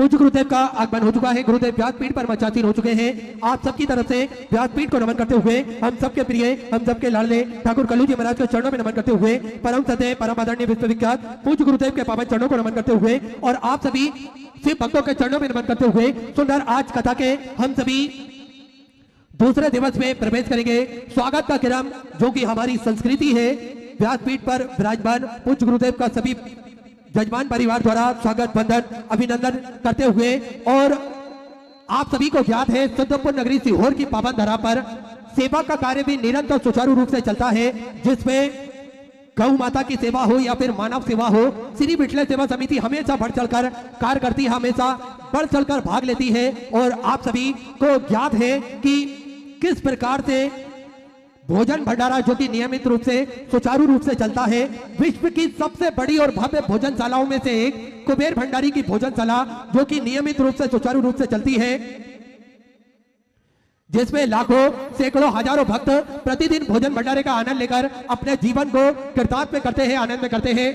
पूज्य गुरुदेव का आगमन हो चुका है। गुरुदेव व्यासपीठ पर मंचासीन हो चुके हैं। आप सबकी तरफ से व्यासपीठ को नमन करते हुए हम सबके प्रिय, हम सबके लाडले ठाकुर कल्लू जी महाराज के चरणों में नमन करते हुए परम सत्य परम आदरणीय विश्वविख्यात पूज्य गुरुदेव के पावन चरणों को नमन करते हुए और आप सभी शिव भक्तों के चरणों में नमन करते हुए सुंदर आज कथा के हम सभी दूसरे दिवस में प्रवेश करेंगे। स्वागत का क्रम जो कि हमारी संस्कृति है, व्यासपीठ पर विराजमान पूज्य गुरुदेव का सभी जजमान परिवार द्वारा स्वागत वंदन अभिनंदन करते हुए और आप सभी को ज्ञात है सिद्धपुर नगरी सीहोर की पावन धरा पर सेवा का कार्य भी निरंतर सुचारू रूप से चलता है, जिसमें गौ माता की सेवा हो या फिर मानव सेवा हो, श्री बिटले सेवा समिति हमेशा बढ़ चढ़कर कार्य करती है, हमेशा बढ़ चढ़कर भाग लेती है। और आप सभी को ज्ञात है कि किस प्रकार से भोजन भंडारा जो कि नियमित रूप से सुचारू रूप से चलता है। विश्व की सबसे बड़ी और भव्य भोजनशालाओं में से एक कुबेर भंडारी की भोजनशाला जो कि नियमित रूप से सुचारू रूप से चलती है, जिसमें लाखों सैकड़ों हजारों भक्त प्रतिदिन भोजन भंडारे का आनंद लेकर अपने जीवन को कृतार्थ में करते हैं, आनंद में करते हैं।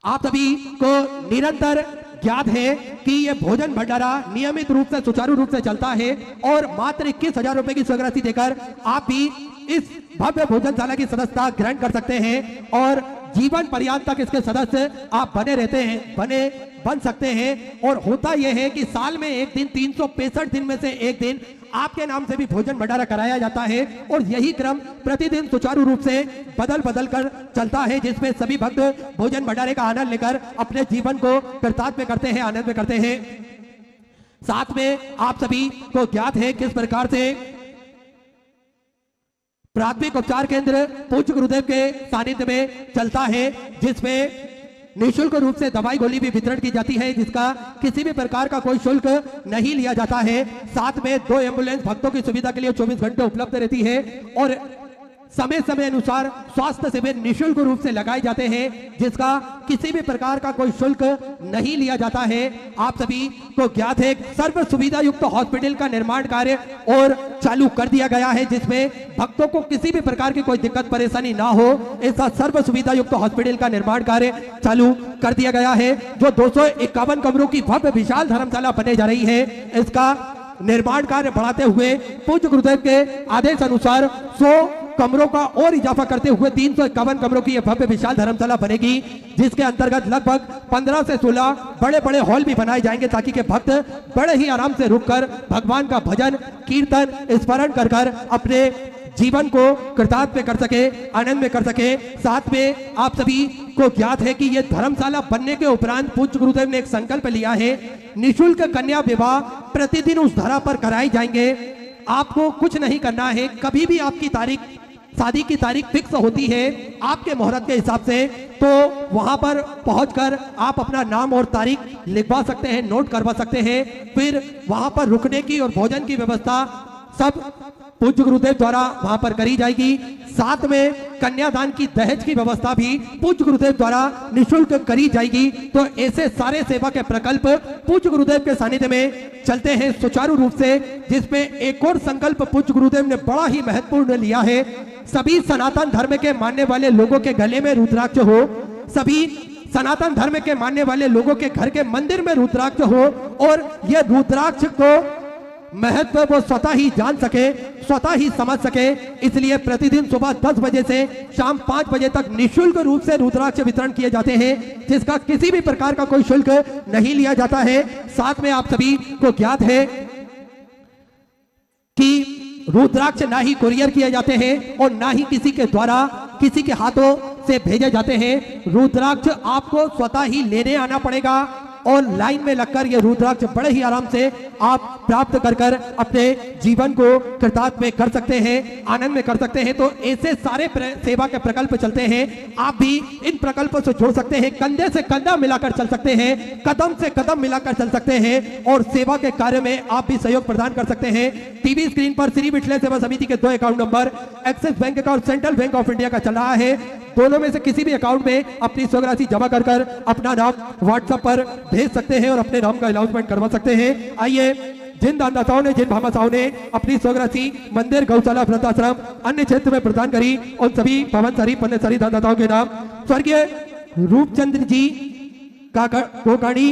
आप सभी को निरंतर ज्ञात है कि यह भोजन भंडारा नियमित रूप से सुचारू रूप से चलता है और मात्र 21,000 रुपए की स्वीकृति देकर आप भी इस भव्य भोजनशाला की सदस्यता ग्रहण कर सकते हैं और जीवन पर्यंत तक इसके सदस्य आप बने रहते हैं, बन सकते हैं। और होता यह है कि साल में एक दिन 365 दिन में से एक दिन आपके नाम से भी भोजन भंडारा कराया जाता है और यही क्रम प्रतिदिन सुचारू रूप से बदल कर चलता है, जिसमें सभी भक्त भोजन भंडारे का आनंद लेकर अपने जीवन को कृतार्थ में करते हैं, आनंद में करते हैं। साथ में आप सभी को ज्ञात है किस प्रकार से प्राथमिक उपचार केंद्र पूज्य गुरुदेव के सानिध्य में चलता है, जिसमें निःशुल्क रूप से दवाई गोली भी वितरण की जाती है, जिसका किसी भी प्रकार का कोई शुल्क नहीं लिया जाता है। साथ में 2 एम्बुलेंस भक्तों की सुविधा के लिए 24 घंटे उपलब्ध रहती है और समय समय अनुसार स्वास्थ्य शिविर निःशुल्क रूप से लगाए जाते हैं, जिसका किसी भी प्रकार का कोई शुल्क नहीं लिया जाता है। आप सभी को ज्ञात है सर्व सुविधा युक्त हॉस्पिटल का निर्माण कार्य और चालू कर दिया गया है, जिसमें भक्तों को किसी भी प्रकार की कोई दिक्कत परेशानी ना हो, ऐसा सर्व सुविधा युक्त हॉस्पिटल का निर्माण कार्य चालू कर दिया गया है। जो 251 कमरों की भव्य विशाल धर्मशाला बनने जा रही है, इसका निर्माण कार्य बढ़ाते हुए पूज्य गुरुदेव के आदेश अनुसार 100 कमरों का और इजाफा करते हुए 351 कमरों की यह भव्य विशाल धर्मशाला बनेगी, जिसके अंतर्गत लगभग 15 से 16 बड़े बड़े हॉल भी बनाए जाएंगे, ताकि के भक्त बड़े ही आराम से रुककर भगवान का भजन कीर्तन स्मरण कर अपने जीवन को कृतार्थ में कर सके, आनंद में कर सके। साथ में आप सभी को ज्ञात है कि यह धर्मशाला बनने के उपरांत पूज्य गुरुदेव ने एक संकल्प लिया है, निःशुल्क कन्या विवाह प्रतिदिन उस धरा पर कराए जाएंगे। आपको कुछ नहीं करना है, कभी भी आपकी तारीख शादी की तारीख फिक्स होती है आपके मुहूर्त के हिसाब से, तो वहां पर पहुंचकर आप अपना नाम और तारीख लिखवा सकते हैं, नोट करवा सकते हैं। फिर वहां पर रुकने की और भोजन की व्यवस्था सब पूज्य गुरुदेव द्वारा वहां पर करी जाएगी। साथ में कन्यादान की दहेज की व्यवस्था भी पूज्य गुरुदेव द्वारा निःशुल्क करी जाएगी। तो ऐसे सारे सेवा के प्रकल्प पूज्य गुरुदेव के सानिध्य में चलते हैं सुचारू रूप से, जिसमें एक और संकल्प पूज्य गुरुदेव ने बड़ा ही महत्वपूर्ण लिया है। सभी सनातन धर्म के मानने वाले लोगों के गले में रुद्राक्ष हो, सभी सनातन धर्म के मानने वाले लोगों के घर के मंदिर में रुद्राक्ष हो और यह रुद्राक्ष को महत्व वो स्वतः ही जान सके, स्वतः ही समझ सके। इसलिए प्रतिदिन सुबह 10 बजे से शाम 5 बजे तक निःशुल्क रूप से रुद्राक्ष वितरण किए जाते हैं, जिसका किसी भी प्रकार का कोई शुल्क नहीं लिया जाता है। साथ में आप सभी को ज्ञात है कि रुद्राक्ष ना ही कुरियर किए जाते हैं और ना ही किसी के द्वारा किसी के हाथों से भेजे जाते हैं। रुद्राक्ष आपको स्वतः ही लेने आना पड़ेगा और लाइन में लगकर ये रुद्राक्ष बड़े ही आराम से आप प्राप्त कर अपने जीवन को कृतार्थ में कर सकते हैं, आनंद में कर सकते हैं। तो ऐसे सारे सेवा के प्रकल्प चलते हैं, आप भी इन प्रकल्पों से जोड़ सकते हैं, कंधे से कंधा मिलाकर चल सकते हैं, कदम से कदम मिलाकर चल सकते हैं और सेवा के कार्य में आप भी सहयोग प्रदान कर सकते हैं। टीवी स्क्रीन पर श्री बिटले सेवा समिति के 2 अकाउंट नंबर एक्सिस बैंक का और सेंट्रल बैंक ऑफ इंडिया का चल रहा है। दोनों में से किसी भी अकाउंट में अपनी स्वीकृति जमा कर अपना नाम व्हाट्सएप पर भेज सकते हैं और अपने नाम का अनाउंसमेंट करवा सकते हैं। आइए, जिन दानदाताओं ने, जिन भामाशाहों ने अपनी स्वीकृति मंदिर, गौशाला, वृद्धाश्रम, अन्य क्षेत्र में प्रदान करी, उन सभी पवनसारी पुण्यसारी दानदाताओं के नाम स्वर्गीय रूपचंद्र जी का कोकाणी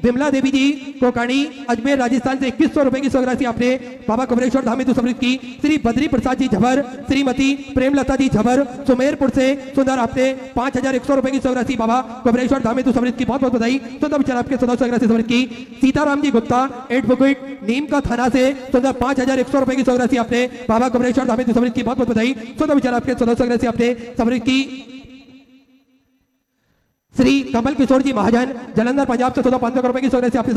विमला देवी जी कोकाणी अजमेर राजस्थान से 2100 रुपए की स्वराशि आपने बाबा कमरेश्वर धाम हेतु समर्पित की। श्री बद्री प्रसाद जी झबर, श्रीमती प्रेमलता जी झबर सुमेरपुर से सुंदर आपने 5100 रुपए की स्वराशि बाबा कमरेश्वर धाम हेतु समर्पित की। बहुत बहुत बधाई। सुंदर विचार आपके सदस्य स्वराशि समर्पित की। सीताराम जी गुप्ता एडवोकेट नीम का थाना से सुंदर 5100 रुपए की स्वराशि आपने बाबा कमरेश्वर धाम हेतु समर्पित की। बहुत बहुत बधाई। सुंदर विचार आपके सदस्य स्वराशि आपने समर्पित की। श्री कमल किशोर जी महाजन जलंधर पंजाब से 500 रुपए की स्वराशि आपने